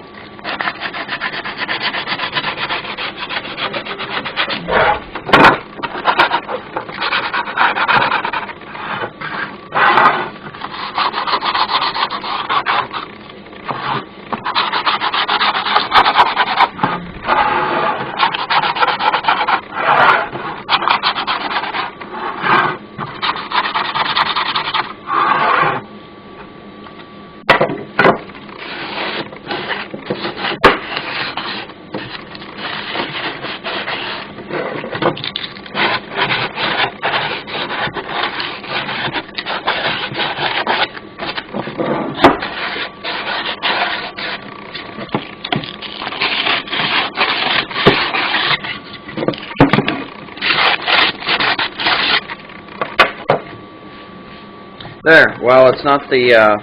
There. Well, it's not the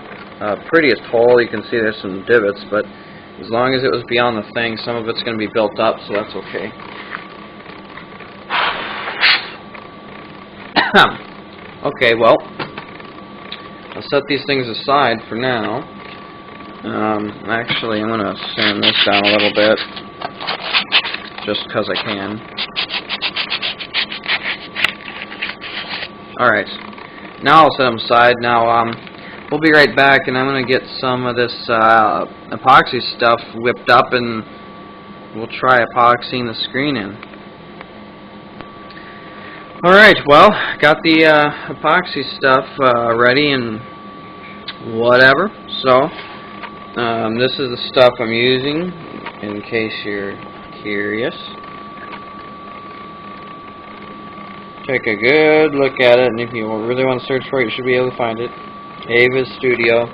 prettiest hole. You can see there's some divots, but as long as it was beyond the thing, some of it's going to be built up, so that's okay. Okay, well, I'll set these things aside for now. Actually, I'm going to sand this down a little bit, just because I can. Alright. Now I'll set them aside. Now we'll be right back, and I'm going to get some of this epoxy stuff whipped up, and we'll try epoxying the screen in. Alright, well, got the epoxy stuff ready and whatever. So this is the stuff I'm using, in case you're curious. Take a good look at it, and if you really want to search for it, you should be able to find it. Ava's Studio.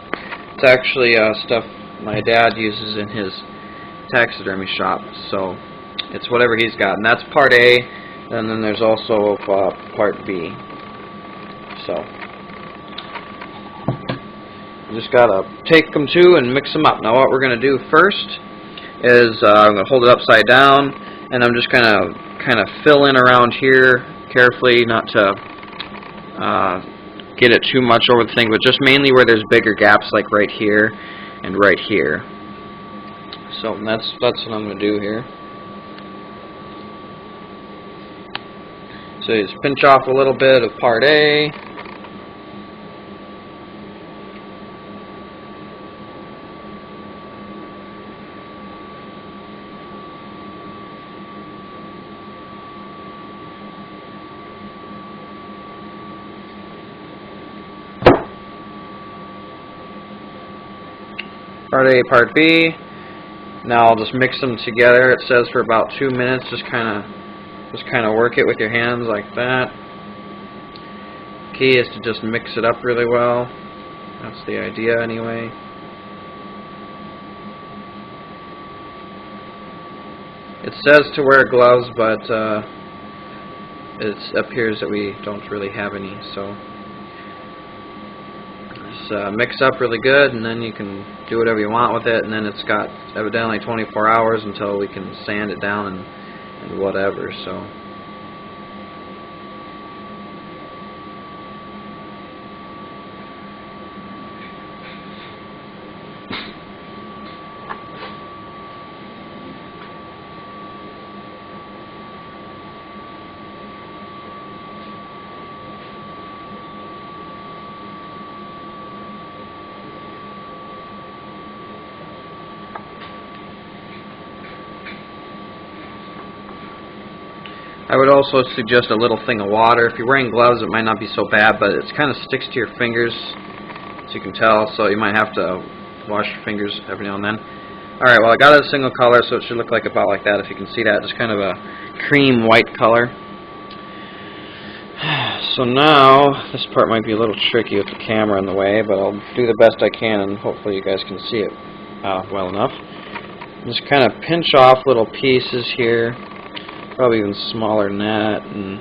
It's actually stuff my dad uses in his taxidermy shop, so it's whatever he's got. And that's part A, and then there's also part B. So you just gotta take them two and mix them up. Now what we're gonna do first is I'm gonna hold it upside down, and I'm just gonna kind of fill in around here carefully, not to get it too much over the thing, but just mainly where there's bigger gaps, like right here and right here. So that's what I'm going to do here. So you just pinch off a little bit of part A. Part A, part B. Now I'll just mix them together. It says for about 2 minutes. Just kind of work it with your hands like that. Key is to just mix it up really well. That's the idea anyway. It says to wear gloves, but it appears that we don't really have any. So just mix up really good, and then you can do whatever you want with it. And then it's got evidently 24 hours until we can sand it down and whatever. So. I would also suggest a little thing of water. If you're wearing gloves, it might not be so bad, but it kind of sticks to your fingers, as you can tell, so you might have to wash your fingers every now and then. Alright, well I got it a single color, so it should look like about like that, if you can see that. Just kind of a cream white color. So now, this part might be a little tricky with the camera in the way, but I'll do the best I can, and hopefully you guys can see it well enough. Just kind of pinch off little pieces here. Probably even smaller than that, and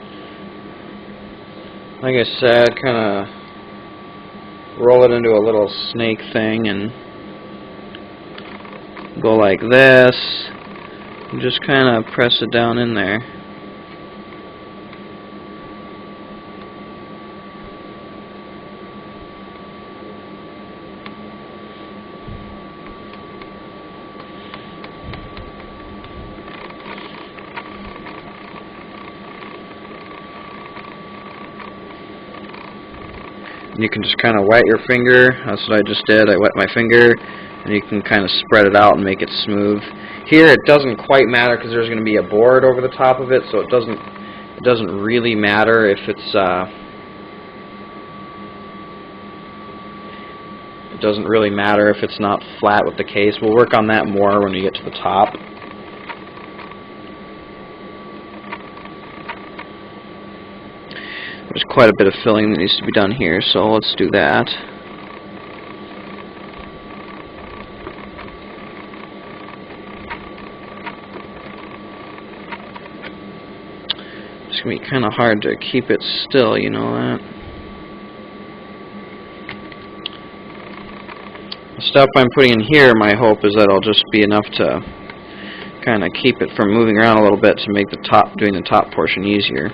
like I said, kind of roll it into a little snake thing and go like this and just kind of press it down in there. You can just kind of wet your finger. That's what I just did. I wet my finger, and you can kind of spread it out and make it smooth. Here it doesn't quite matter because there's going to be a board over the top of it, so it doesn't really matter if it's not flat with the case. We'll work on that more when we get to the top. There's quite a bit of filling that needs to be done here, so let's do that. It's going to be kind of hard to keep it still, you know that. The stuff I'm putting in here, my hope is that it'll just be enough to kind of keep it from moving around a little bit to make doing the top portion easier.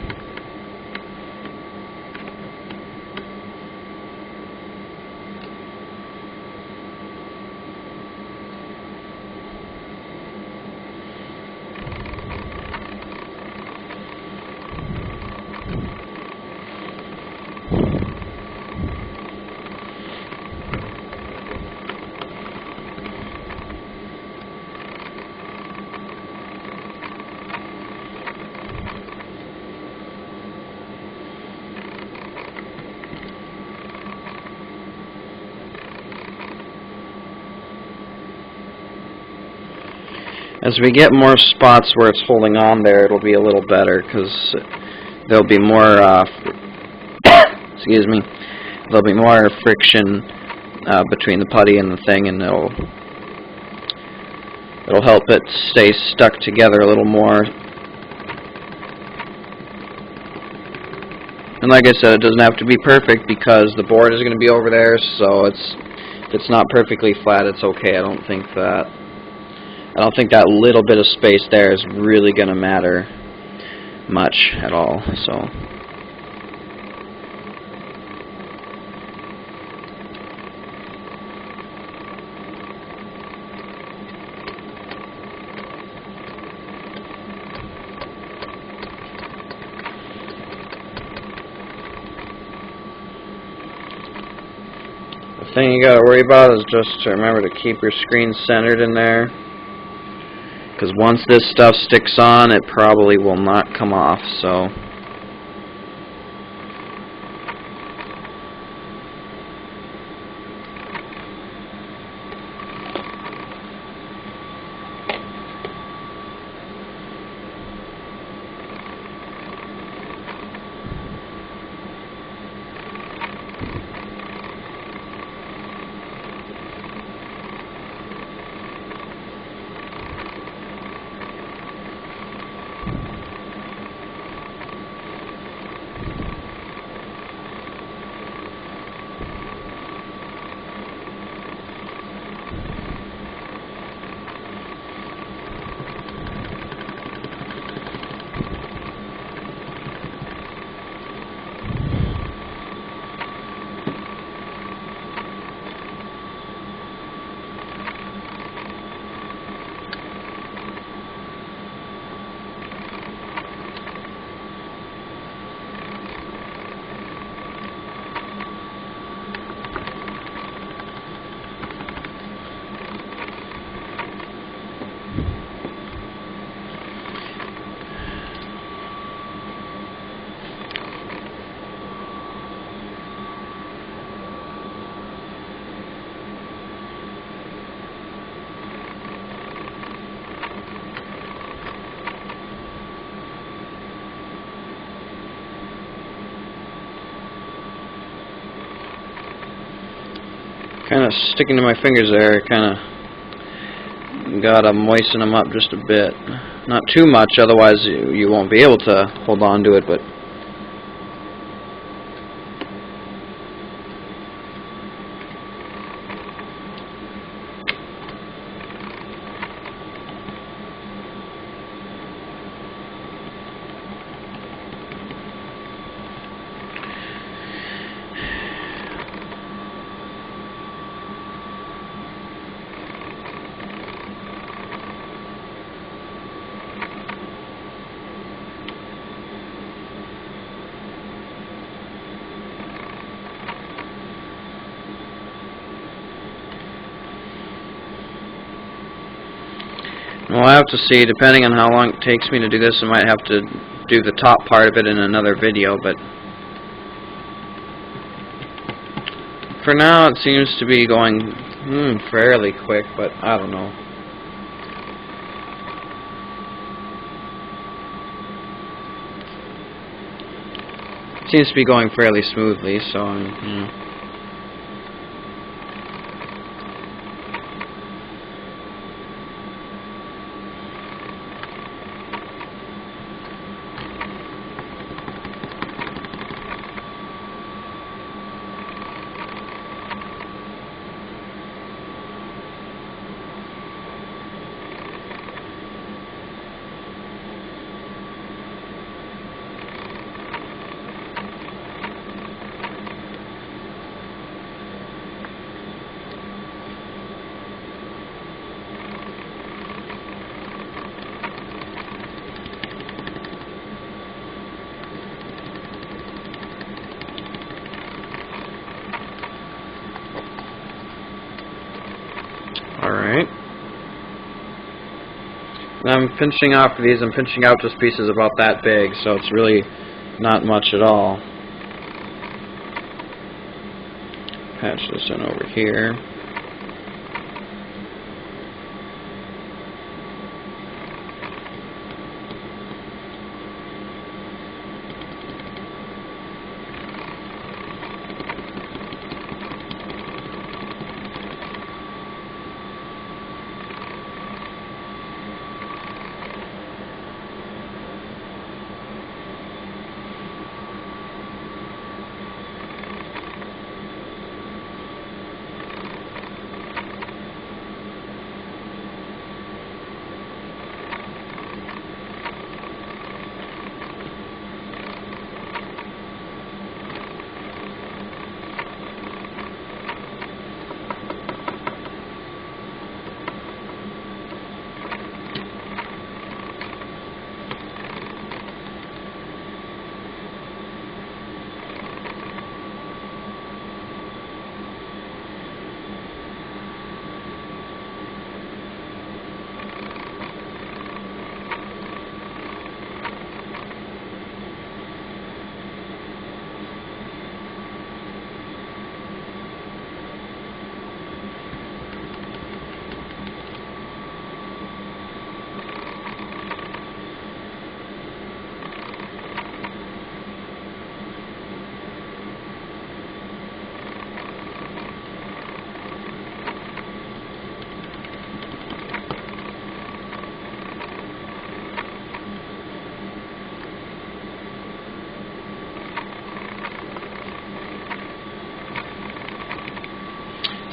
As we get more spots where it's holding on there, it'll be a little better because there'll be more, excuse me, there'll be more friction between the putty and the thing, and it'll help it stay stuck together a little more. And like I said, it doesn't have to be perfect because the board is going to be over there, so if it's not perfectly flat, it's okay. I don't think that little bit of space there is really going to matter much at all. So thing you gotta worry about is just to remember to keep your screen centered in there, because once this stuff sticks on, it probably will not come off. So kind of sticking to my fingers there, kind of gotta moisten them up just a bit. Not too much, otherwise you won't be able to hold on to it, but we'll have to see, depending on how long it takes me to do this. I might have to do the top part of it in another video, but for now it seems to be going fairly quick, but I don't know. It seems to be going fairly smoothly, so you know. Alright. I'm pinching off these. I'm pinching out just pieces about that big, so it's really not much at all. Patch this in over here.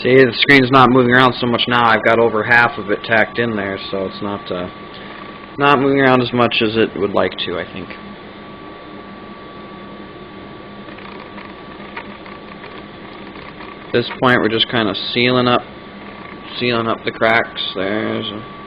See, the screen's not moving around so much now. I've got over half of it tacked in there, so it's not moving around as much as it would like to, I think. At this point, we're just kind of sealing up the cracks. There's a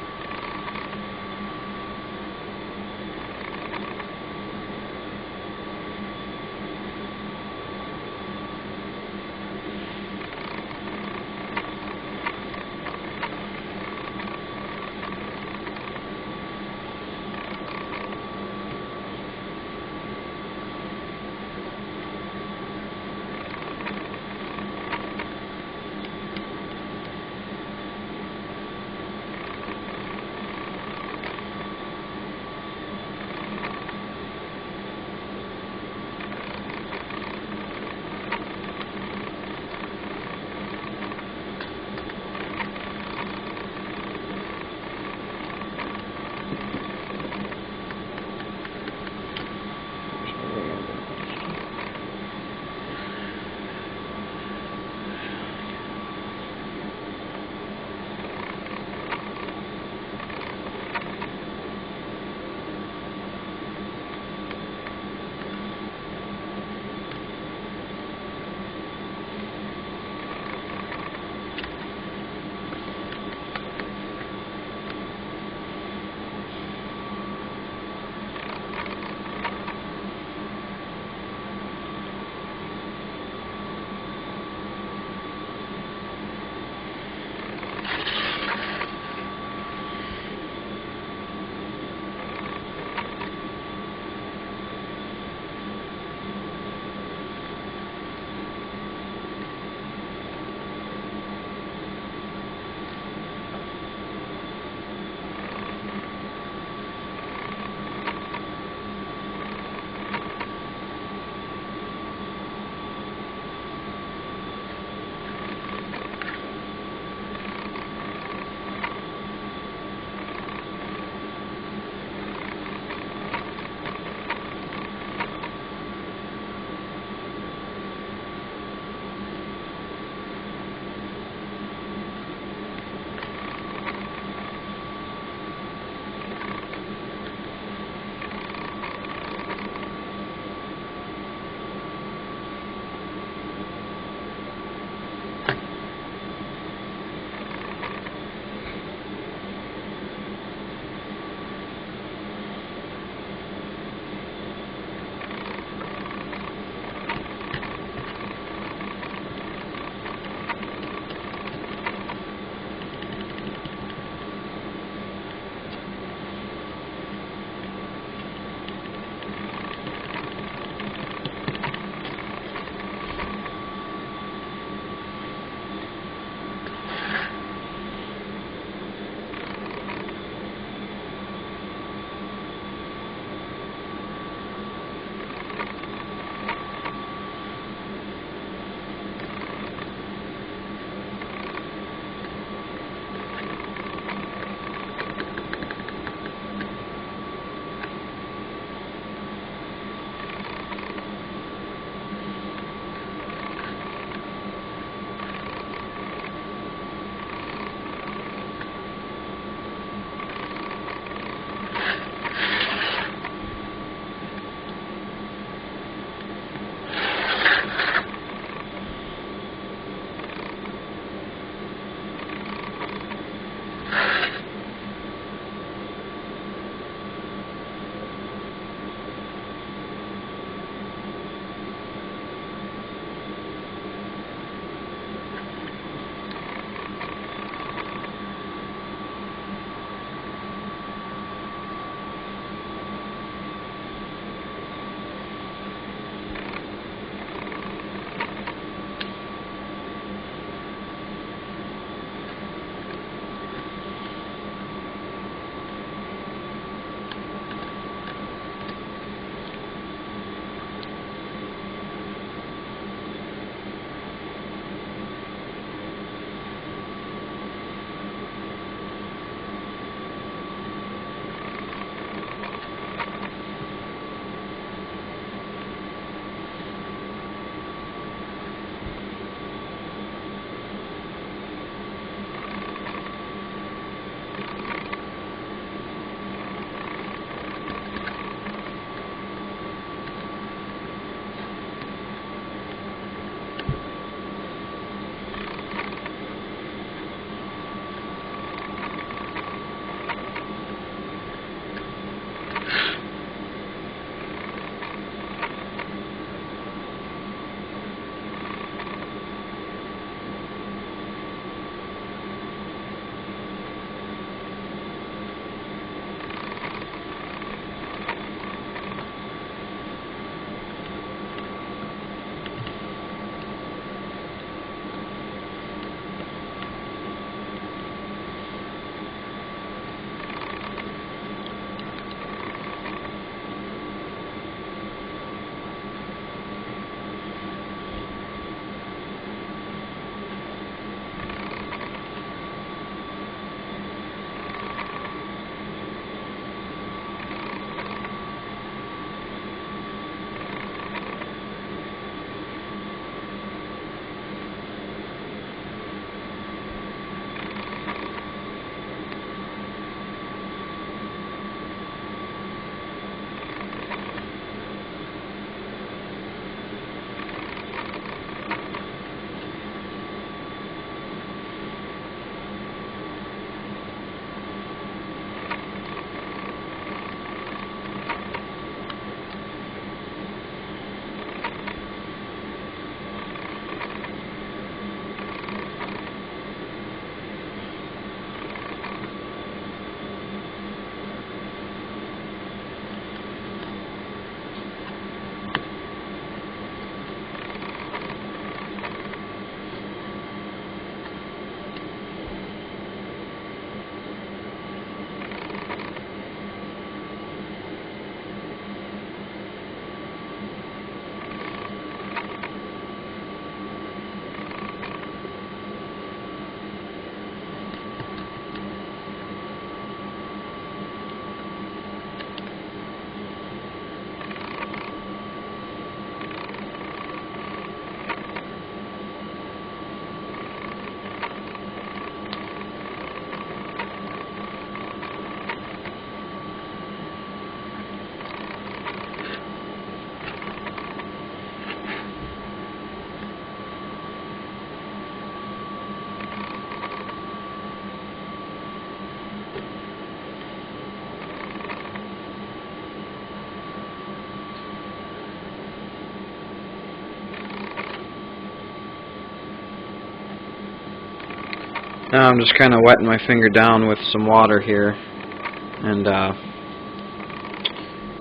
Now I'm just kind of wetting my finger down with some water here and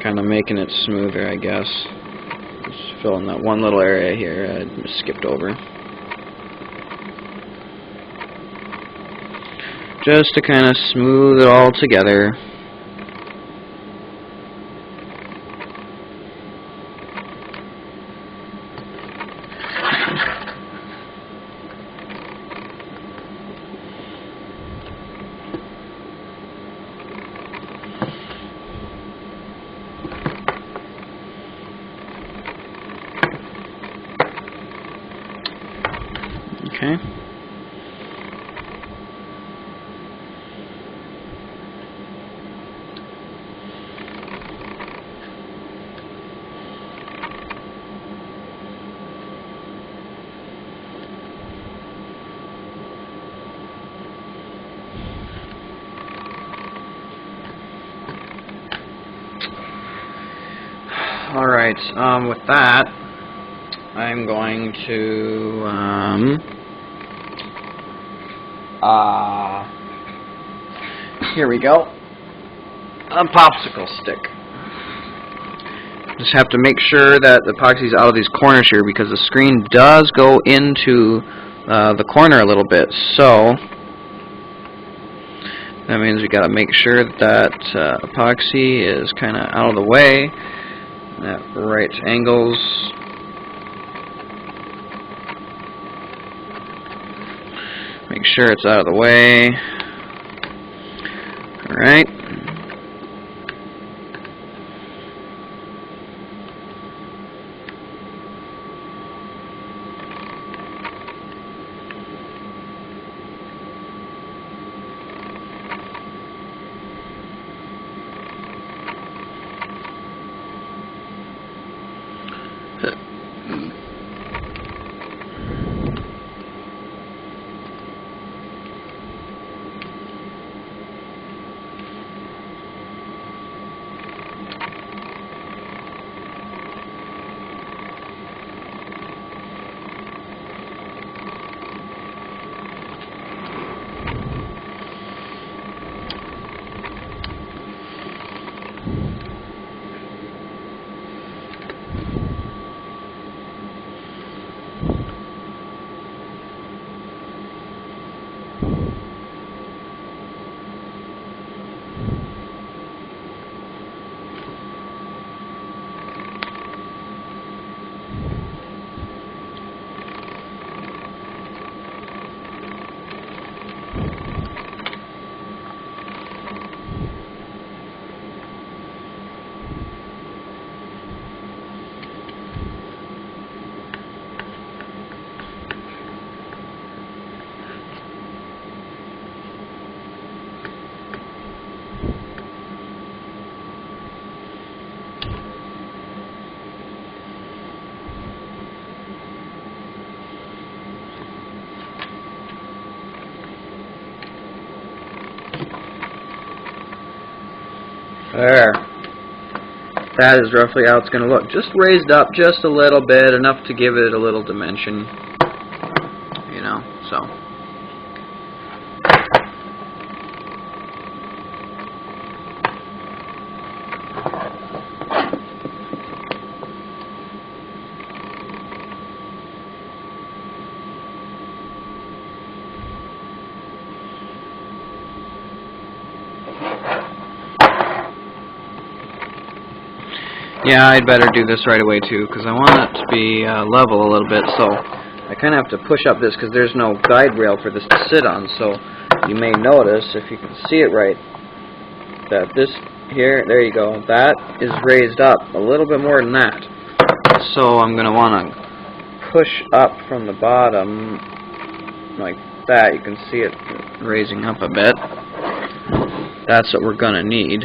kind of making it smoother, I guess. Just filling that one little area here I just skipped over. Just to kind of smooth it all together. Okay. Alright, with that, I'm going to, here we go, a popsicle stick. Just have to make sure that the epoxy's out of these corners here because the screen does go into the corner a little bit, so that means we gotta make sure that epoxy is kind of out of the way, at right angles. Make sure it's out of the way. Alright. There. That is roughly how it's going to look. Just raised up just a little bit, enough to give it a little dimension. You know, so. Yeah, I'd better do this right away too, because I want it to be level a little bit, so I kind of have to push up this because there's no guide rail for this to sit on, so you may notice, if you can see it right, that this here, there you go, that is raised up a little bit more than that. So I'm going to want to push up from the bottom like that. You can see it raising up a bit. That's what we're going to need.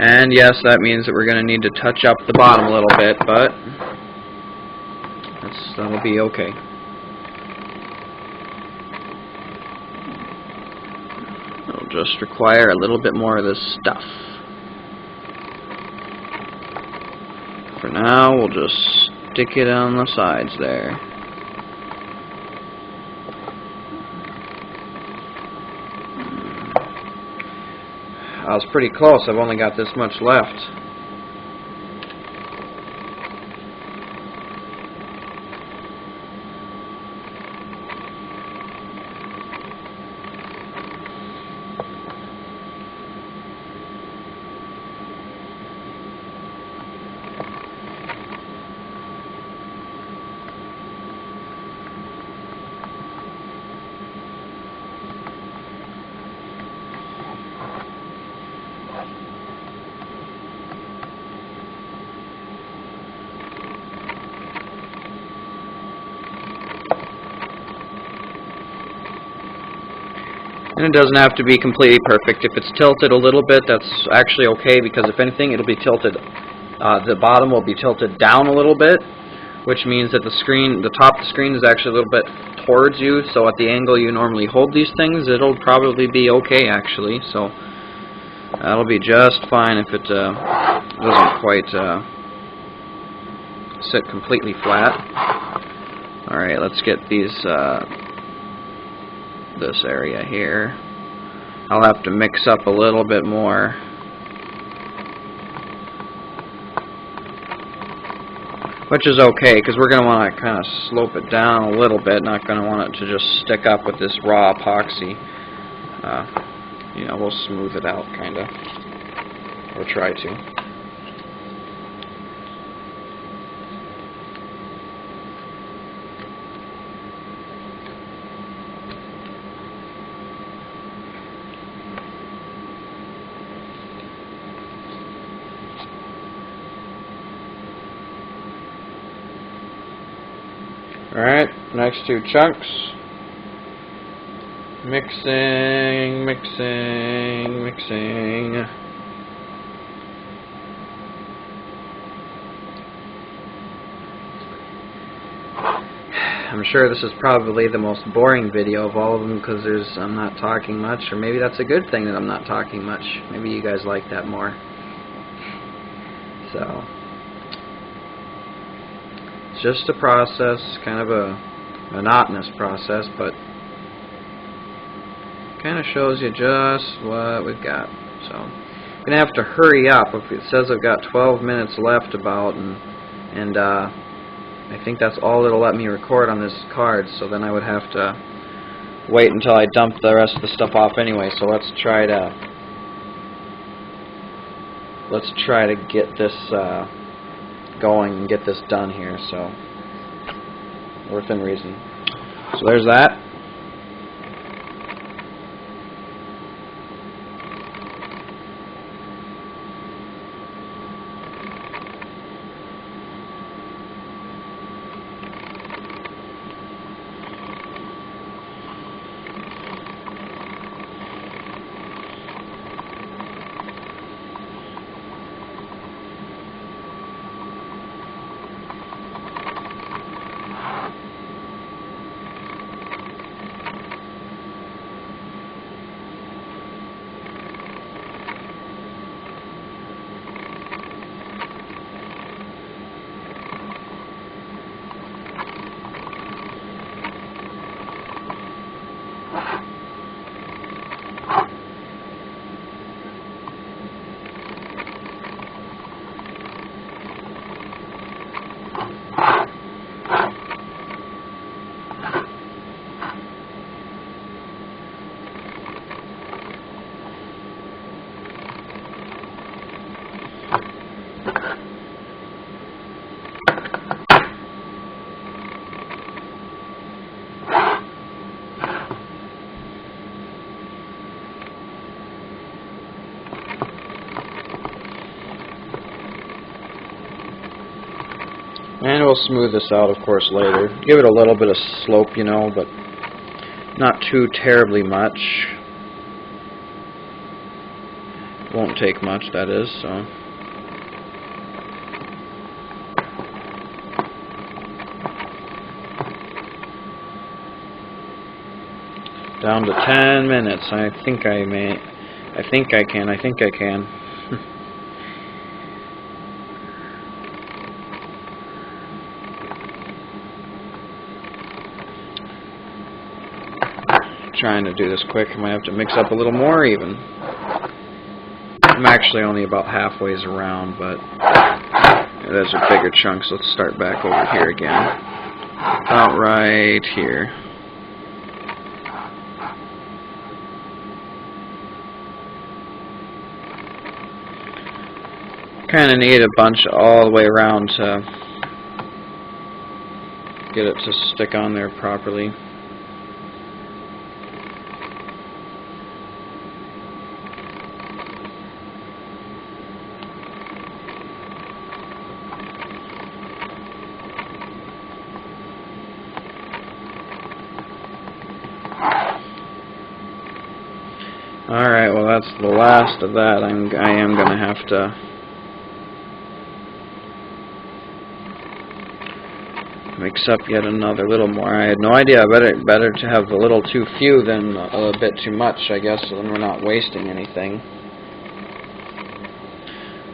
And yes, that means that we're going to need to touch up the bottom a little bit, but that'll be okay. It'll just require a little bit more of this stuff. For now, we'll just stick it on the sides there. I was pretty close. I've only got this much left. And it doesn't have to be completely perfect. If it's tilted a little bit, that's actually okay, because if anything, it'll be tilted, the bottom will be tilted down a little bit, which means that the top of the screen is actually a little bit towards you, so at the angle you normally hold these things, it'll probably be okay, actually. So that'll be just fine if it doesn't quite sit completely flat. Alright, let's get these this area here. I'll have to mix up a little bit more. Which is okay, because we're going to want to kind of slope it down a little bit, not going to want it to just stick up with this raw epoxy. You know, we'll smooth it out, kind of. Or try to. Alright, next two chunks. Mixing, mixing, mixing. I'm sure this is probably the most boring video of all of them, because I'm not talking much, or maybe that's a good thing that I'm not talking much. Maybe you guys like that more. So, it's just a process, kind of a monotonous process, but kind of shows you just what we've got. So, I'm going to have to hurry up. If it says I've got 12 minutes left about, and I think that's all it'll let me record on this card, so then I would have to wait until I dump the rest of the stuff off anyway. So let's try to get this going and get this done here, so within reason. So there's that. And we'll smooth this out, of course, later. Give it a little bit of slope, you know, but not too terribly much. Won't take much, that is, so. Down to 10 minutes. I think I can. Trying to do this quick. I might have to mix up a little more even. I'm actually only about halfway around, but those are bigger chunks. Let's start back over here again. About right here. Kind of need a bunch all the way around to get it to stick on there properly. Alright, well that's the last of that. I am going to have to mix up yet another little more. I had no idea. Better to have a little too few than a bit too much, I guess, so then we're not wasting anything.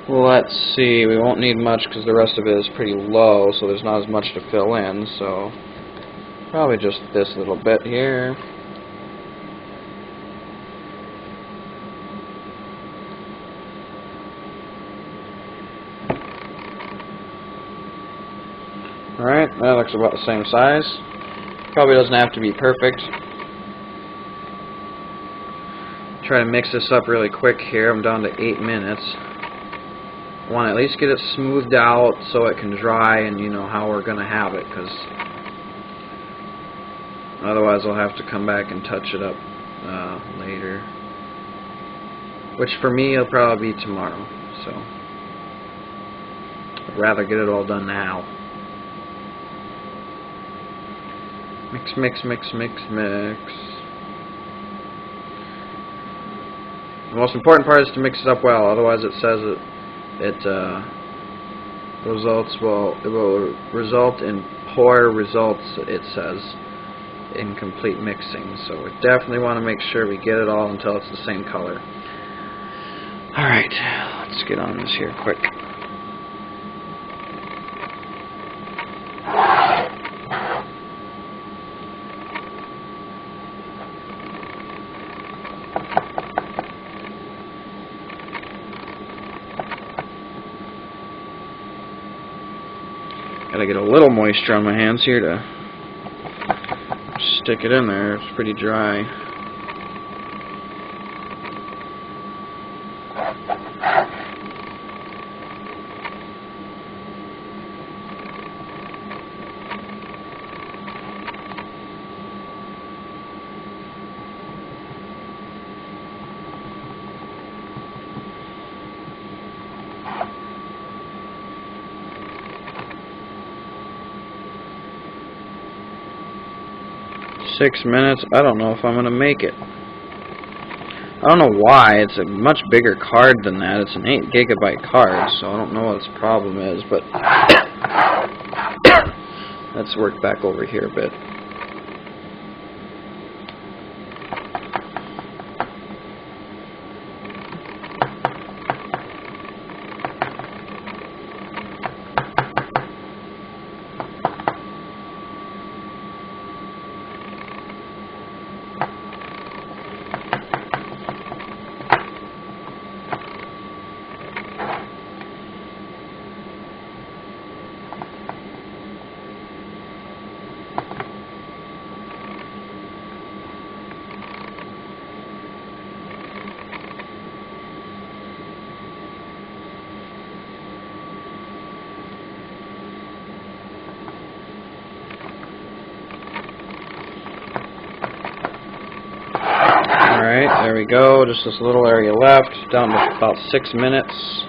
Let's see, we won't need much because the rest of it is pretty low, so there's not as much to fill in, so probably just this little bit here. Alright, that looks about the same size. Probably doesn't have to be perfect. Try to mix this up really quick here. I'm down to 8 minutes. I want to at least get it smoothed out so it can dry and you know how we're going to have it, because otherwise I'll have to come back and touch it up later. Which for me will probably be tomorrow. So I'd rather get it all done now. Mix, mix, mix, mix, mix. The most important part is to mix it up well. Otherwise, it says it will result in poor results. It says incomplete mixing. So we definitely want to make sure we get it all until it's the same color. All right, let's get on this here quick. Gotta get a little moisture on my hands here to stick it in there. It's pretty dry. Six minutes. I don't know if I'm going to make it. I don't know why. It's a much bigger card than that. It's an 8 GB card, so I don't know what its problem is, but let's work back over here a bit. Alright, there we go. Just this little area left. Down to about 6 minutes.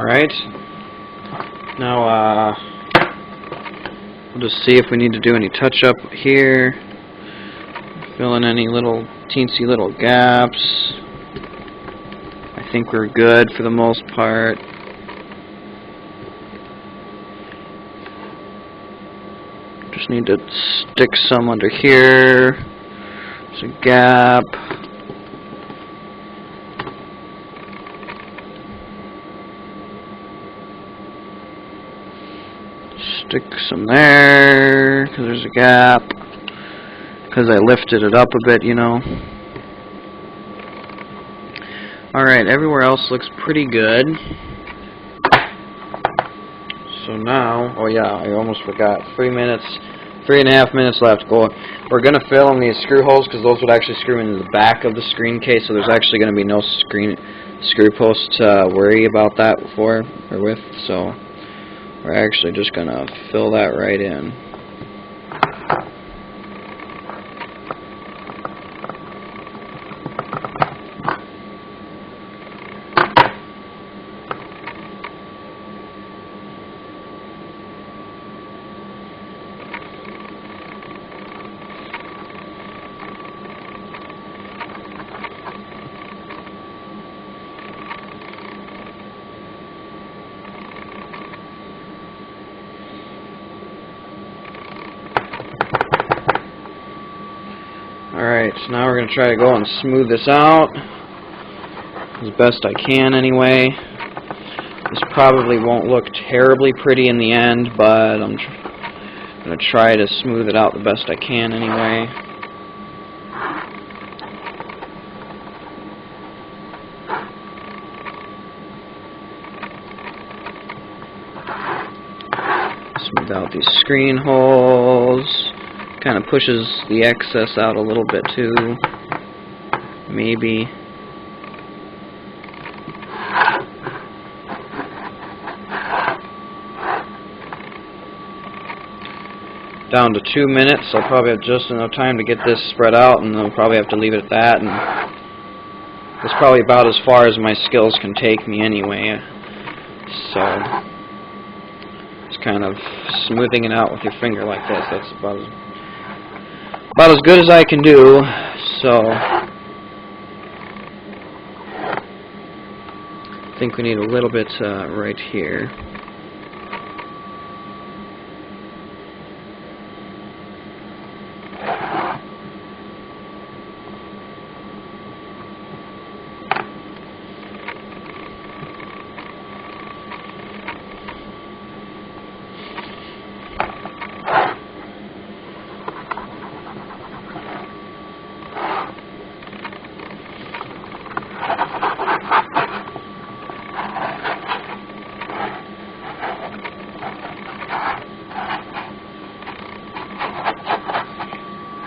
Alright. Now, we'll just see if we need to do any touch-up here. Fill in any little teensy little gaps. I think we're good for the most part. Just need to stick some under here. There's a gap. Stick some there, because there's a gap. Because I lifted it up a bit, you know. Alright, everywhere else looks pretty good. So now, oh yeah, I almost forgot. 3.5 minutes left. We're going to fill in these screw holes because those would actually screw into the back of the screen case, so there's actually going to be no screw post to worry about that with. So we're actually just going to fill that right in. Alright, so now we're going to try to go and smooth this out as best I can anyway. This probably won't look terribly pretty in the end, but I'm going to try to smooth it out the best I can anyway. Smooth out these screen holes. Kind of pushes the excess out a little bit too, maybe. Down to 2 minutes. I'll probably have just enough time to get this spread out, and I'll probably have to leave it at that. And it's probably about as far as my skills can take me anyway. So it's kind of smoothing it out with your finger like this. That's about as good as I can do. So I think we need a little bit right here.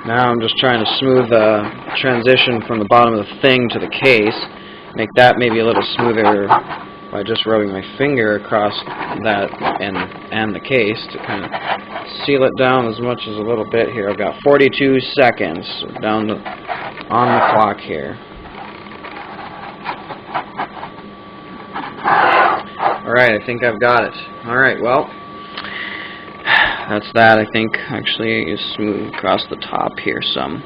Now I'm just trying to smooth the transition from the bottom of the thing to the case. Make that maybe a little smoother by just rubbing my finger across that and the case to kind of seal it down as much as a little bit here. I've got 42 seconds down to, on the clock here. Alright, I think I've got it. Alright, well, that's that. I think actually is smooth across the top here some.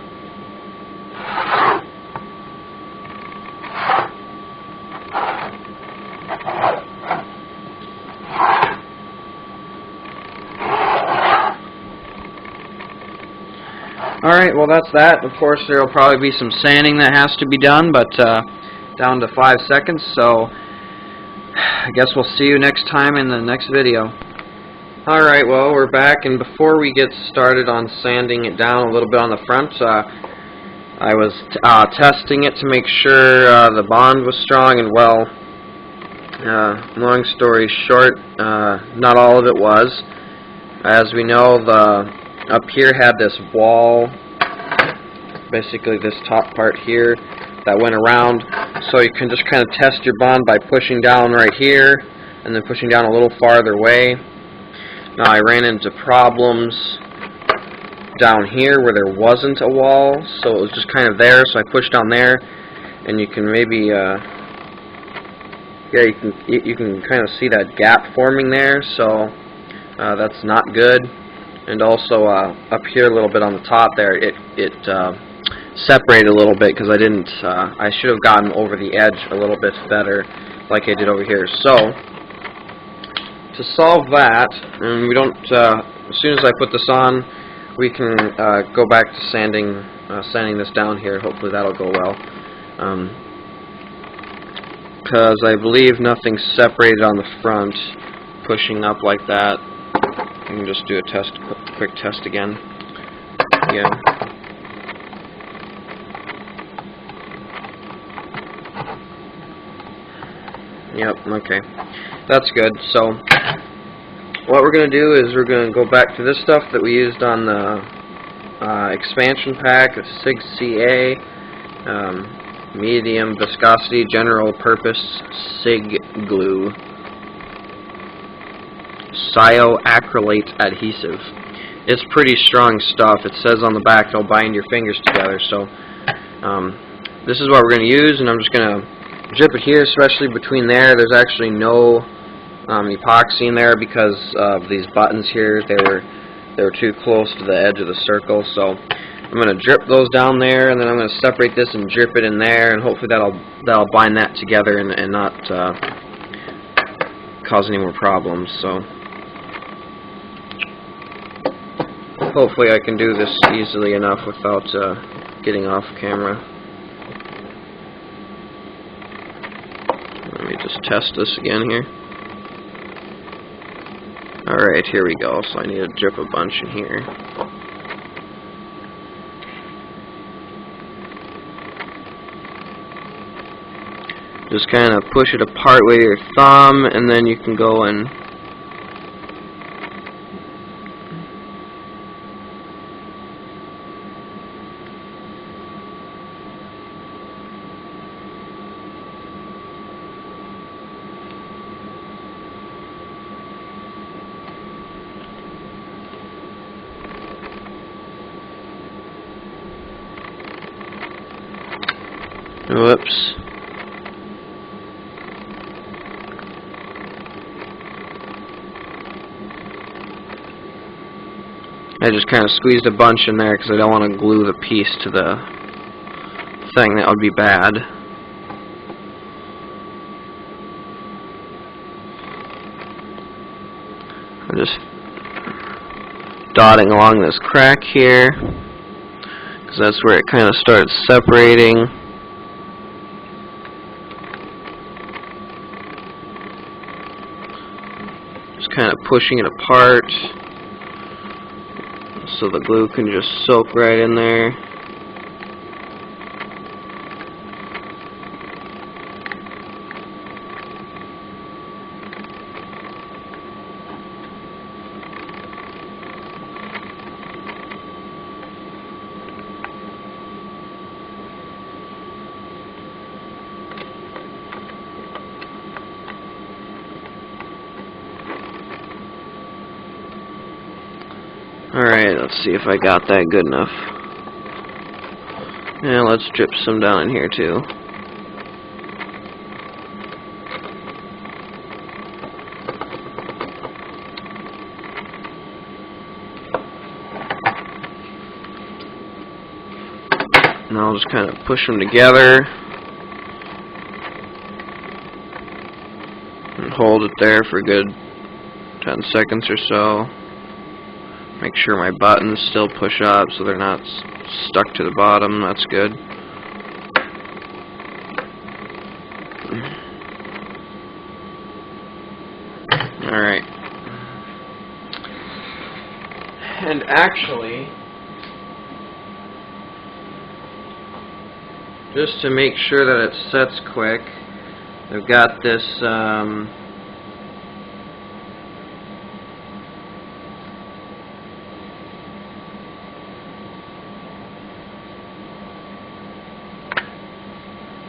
Alright, well that's that. Of course there will probably be some sanding that has to be done, but down to 5 seconds, so I guess we'll see you next time in the next video. Alright, well we're back, and before we get started on sanding it down a little bit on the front, I was testing it to make sure the bond was strong, and well, long story short, not all of it was. As we know, up here had this wall, basically this top part here, that went around, so you can just kind of test your bond by pushing down right here, and then pushing down a little farther away. Now I ran into problems down here where there wasn't a wall, so it was just kind of there, so I pushed down there, and you can maybe Yeah, you can kind of see that gap forming there, so that's not good. And also up here a little bit on the top there, it separated a little bit because I didn't. I should have gotten over the edge a little bit better, like I did over here. So to solve that, and we don't. As soon as I put this on, we can go back to sanding this down here. Hopefully that'll go well. Because I believe nothing's separated on the front, pushing up like that. I can just do a quick test again. Yeah. Yep, okay. That's good. So, what we're going to do is we're going to go back to this stuff that we used on the expansion pack of SIG CA. Medium viscosity general purpose SIG glue, cyanoacrylate adhesive. It's pretty strong stuff. It says on the back it'll bind your fingers together. So this is what we're going to use, and I'm just going to drip it here, especially between there. There's actually no epoxy in there because of these buttons here. They were too close to the edge of the circle. So I'm going to drip those down there, and then I'm going to separate this and drip it in there, and hopefully that'll bind that together and not cause any more problems. So hopefully I can do this easily enough without getting off camera. Let me just test this again here. Alright, here we go. So I need to drip a bunch in here. Just kind of push it apart with your thumb, and then you can go and whoops. I just kind of squeezed a bunch in there because I don't want to glue the piece to the thing. That would be bad. I'm just dotting along this crack here because that's where it kind of starts separating. Just kind of pushing it apart so the glue can just soak right in there. Alright, let's see if I got that good enough. Yeah, let's drip some down in here too. And I'll just kind of push them together and hold it there for a good 10 seconds or so. Make sure my buttons still push up so they're not stuck to the bottom. That's good. Alright. And actually, just to make sure that it sets quick, I've got this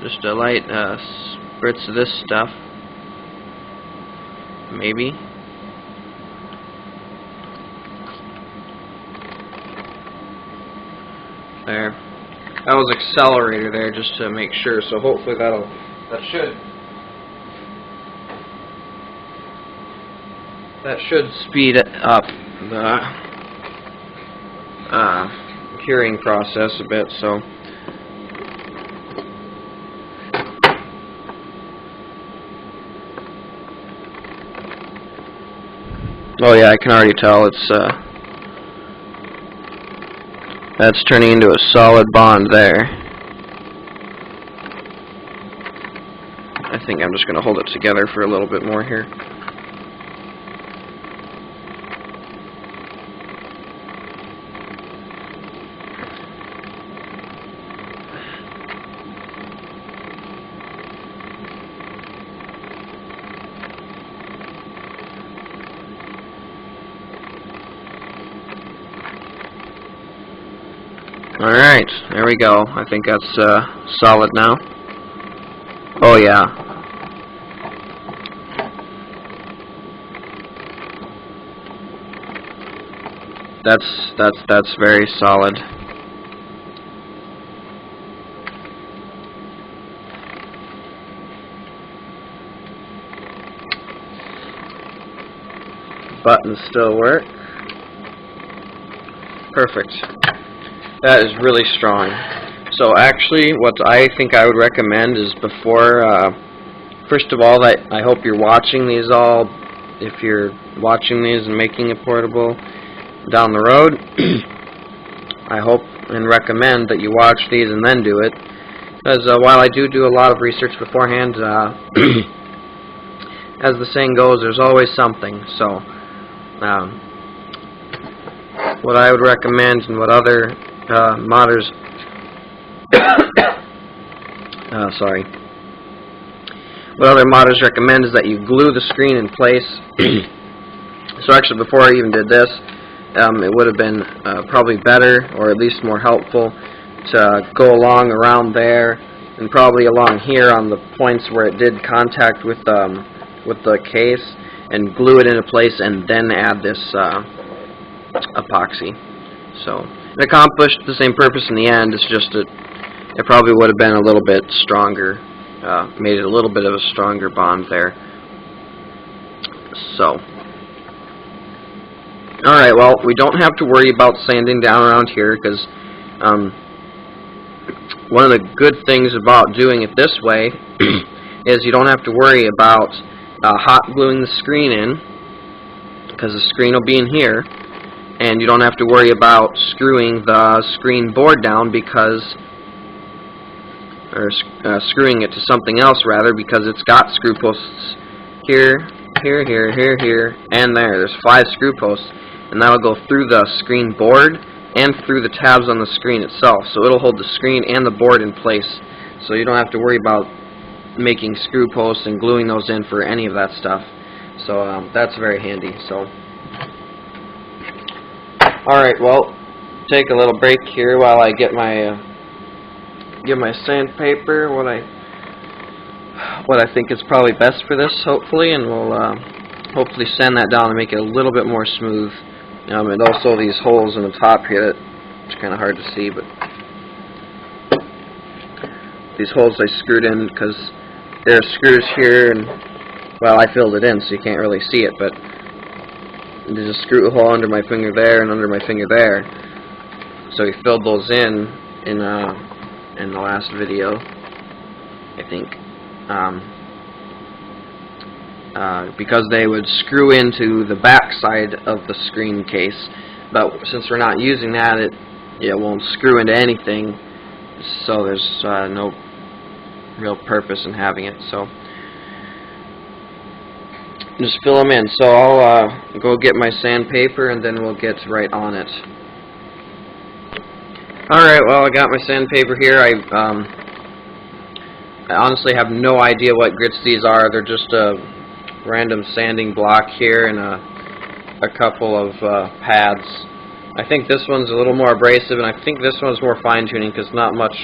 just a light spritz of this stuff, maybe. There. That was accelerator there just to make sure, so hopefully that should That should speed up the curing process a bit, so oh yeah, I can already tell it's that's turning into a solid bond there. I think I'm just going to hold it together for a little bit more here. Alright, there we go. I think that's solid now. Oh yeah. That's very solid. Buttons still work. Perfect. That is really strong. So actually, what I think I would recommend is before, first of all, I hope you're watching these all. If you're watching these and making it portable down the road, I hope and recommend that you watch these and then do it. Because while I do a lot of research beforehand, as the saying goes, there's always something. So, what I would recommend and what other modders what other modders recommend is that you glue the screen in place. So actually, before I even did this, it would have been probably better, or at least more helpful, to go along around there and probably along here on the points where it did contact with the case, and glue it into place and then add this epoxy. So it accomplished the same purpose in the end. It's just that it probably would have been a little bit stronger, made it a little bit of a stronger bond there. So, alright, well, we don't have to worry about sanding down around here, because one of the good things about doing it this way is you don't have to worry about hot gluing the screen in, because the screen will be in here, and you don't have to worry about screwing the screen board down screwing it to something else rather, because it's got screw posts here, here, here, here, here, and there. There's 5 screw posts, and that'll go through the screen board and through the tabs on the screen itself. So it'll hold the screen and the board in place. So you don't have to worry about making screw posts and gluing those in for any of that stuff. So that's very handy. So, alright, well, take a little break here while I get my sandpaper, what I think is probably best for this, hopefully, and we'll hopefully sand that down and make it a little bit more smooth. And also these holes in the top here, it's kind of hard to see, but these holes I screwed in because there are screws here, and well, I filled it in so you can't really see it, but there's a screw hole under my finger there and under my finger there. So we filled those in the last video, I think, because they would screw into the back side of the screen case, but since we're not using that, it won't screw into anything, so there's no real purpose in having it. So just fill them in. So I'll go get my sandpaper and then we'll get right on it. Alright, well, I got my sandpaper here. I honestly have no idea what grits these are. They're just a random sanding block here and a couple of pads. I think this one's a little more abrasive, and I think this one's more fine-tuning because not much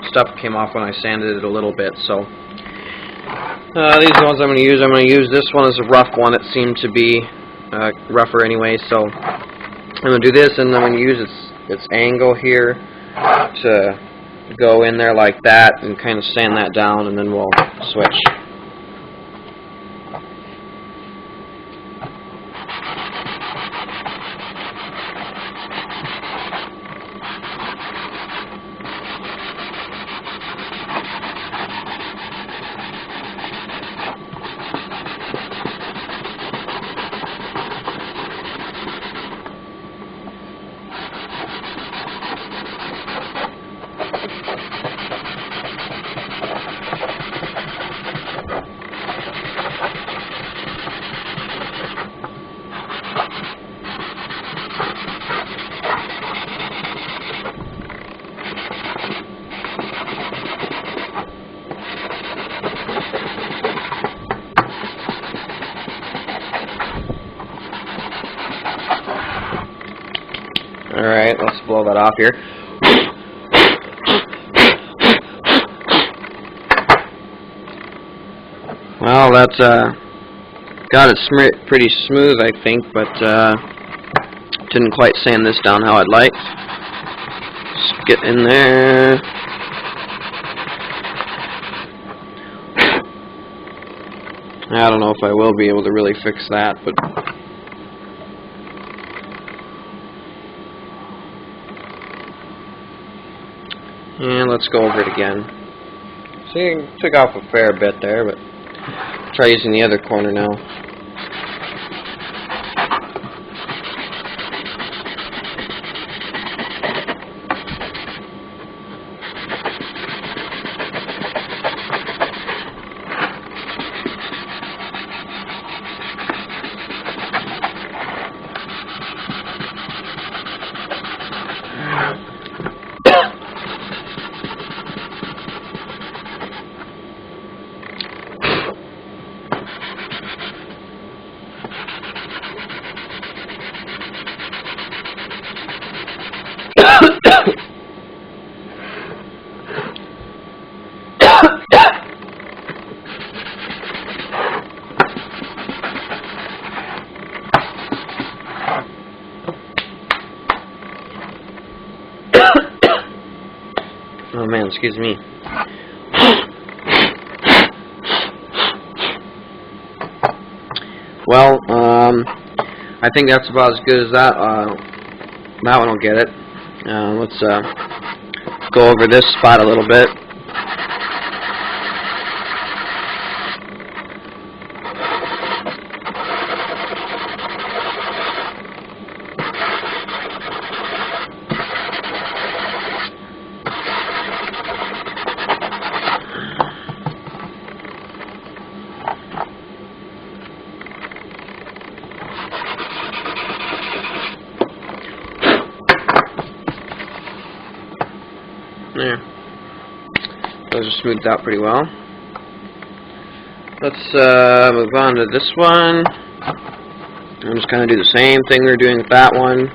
stuff came off when I sanded it a little bit. So these are the ones I'm going to use. I'm going to use this one as a rough one. It seemed to be rougher anyway, so I'm going to do this, and I'm going to use its angle here to go in there like that and kind of sand that down, and then we'll switch. off here. Well, that's got it pretty smooth, I think, but didn't quite sand this down how I'd like. Just get in there. I don't know if I will be able to really fix that, but and let's go over it again. See, took off a fair bit there, but try using the other corner now. Oh man, excuse me. Well, I think that's about as good as that. That one will get it. Let's go over this spot a little bit. There. Those are smoothed out pretty well. Let's move on to this one. I'm just going to do the same thing we were doing with that one.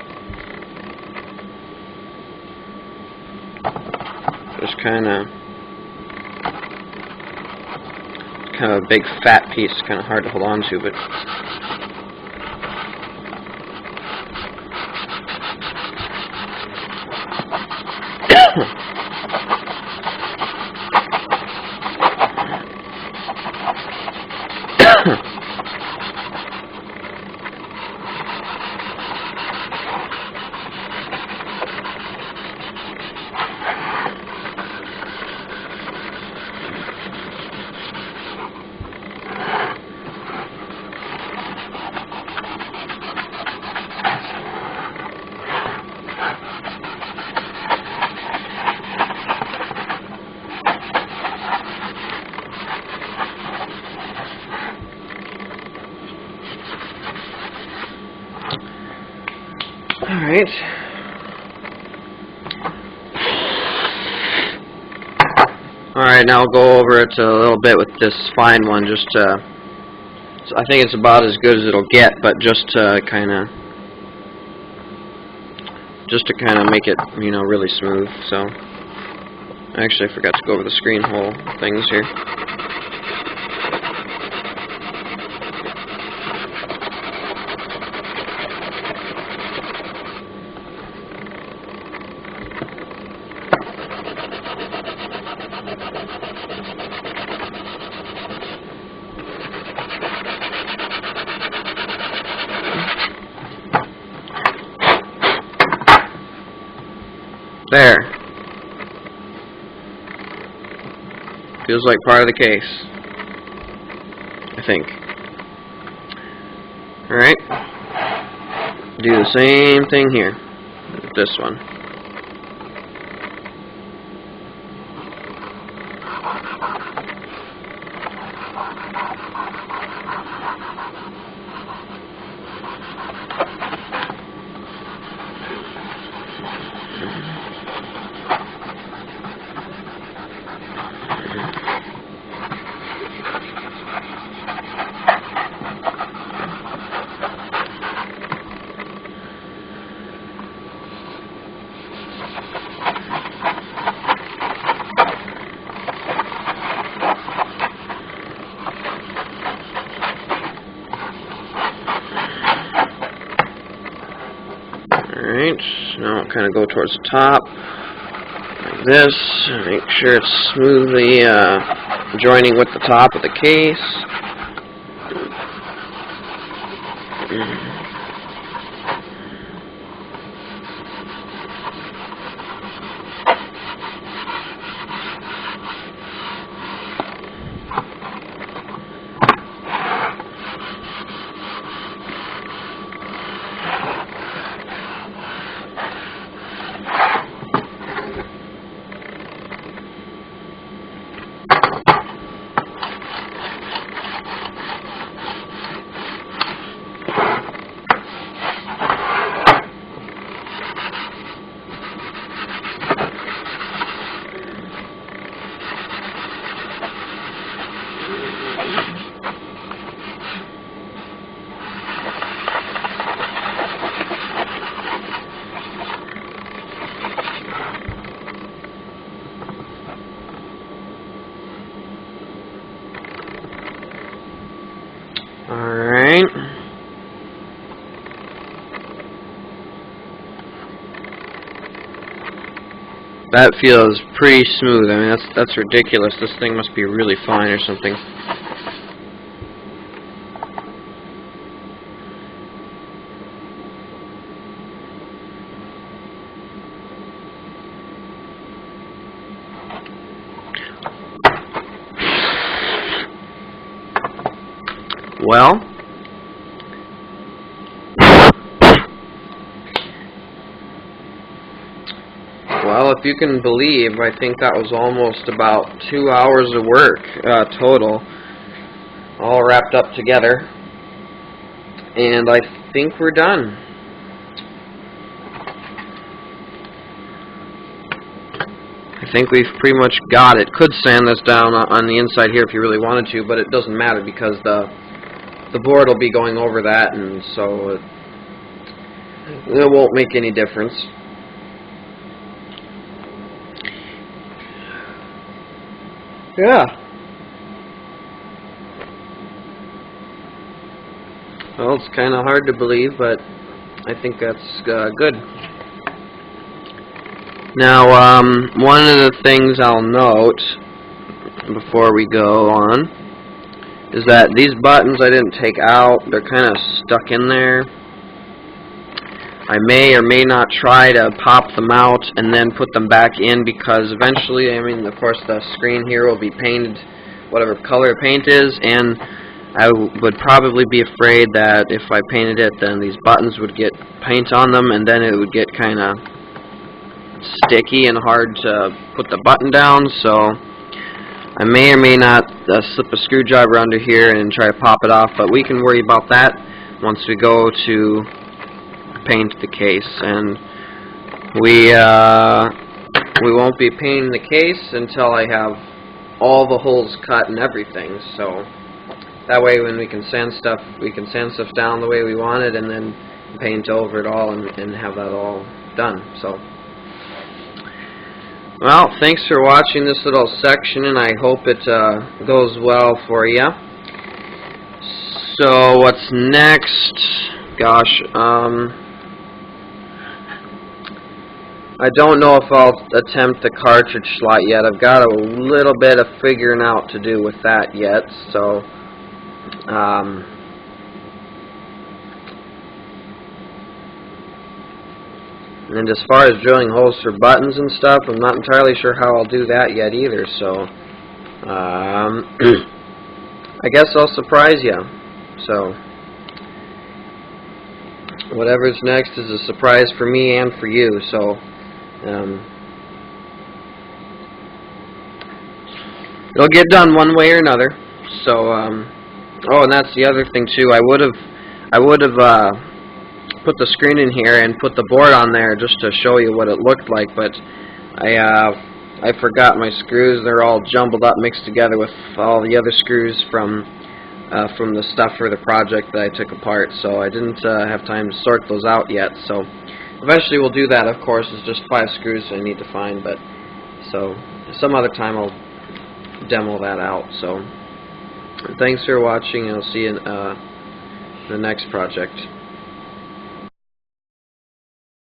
Just kind of a big fat piece, kind of hard to hold on to, but alright. Alright, now I'll go over it a little bit with this fine one, just to, so I think it's about as good as it'll get, but just to kind of make it, you know, really smooth. So, actually I forgot to go over the screen hole things here. There. Feels like part of the case, I think. Alright. Do the same thing here with this one. kind of go towards the top, like this. Make sure it's smoothly joining with the top of the case. Alright. That feels pretty smooth. I mean, that's ridiculous. This thing must be really fine or something. Well, if you can believe, I think that was almost about 2 hours of work total, all wrapped up together, and I think we're done. I think we've pretty much got it. Could sand this down on the inside here if you really wanted to, but it doesn't matter because the board will be going over that, and so it won't make any difference. Yeah. Well, it's kind of hard to believe, but I think that's good. Now, one of the things I'll note before we go on is that these buttons I didn't take out. They're kind of stuck in there. I may or may not try to pop them out and then put them back in, because eventually, I mean, of course, the screen here will be painted whatever color the paint is, and I would probably be afraid that if I painted it, then these buttons would get paint on them, and then it would get kind of sticky and hard to put the button down. So I may or may not slip a screwdriver under here and try to pop it off, but we can worry about that once we go to paint the case. And we won't be painting the case until I have all the holes cut and everything, so that way when we can sand stuff down the way we want it, and then paint over it all and have that all done. So, well, thanks for watching this little section, and I hope it goes well for you. So what's next? Gosh, I don't know if I'll attempt the cartridge slot yet. I've got a little bit of figuring out to do with that yet, so and as far as drilling holes for buttons and stuff, I'm not entirely sure how I'll do that yet either, so I guess I'll surprise you. So whatever's next is a surprise for me and for you, so it'll get done one way or another. So oh, and that's the other thing too. I would have put the screen in here and put the board on there just to show you what it looked like, but I forgot my screws. They're all jumbled up, mixed together with all the other screws from the stuff for the project that I took apart, so I didn't have time to sort those out yet. So eventually we'll do that, of course. It's just 5 screws I need to find, but so some other time I'll demo that out. So thanks for watching, and I'll see you in the next project.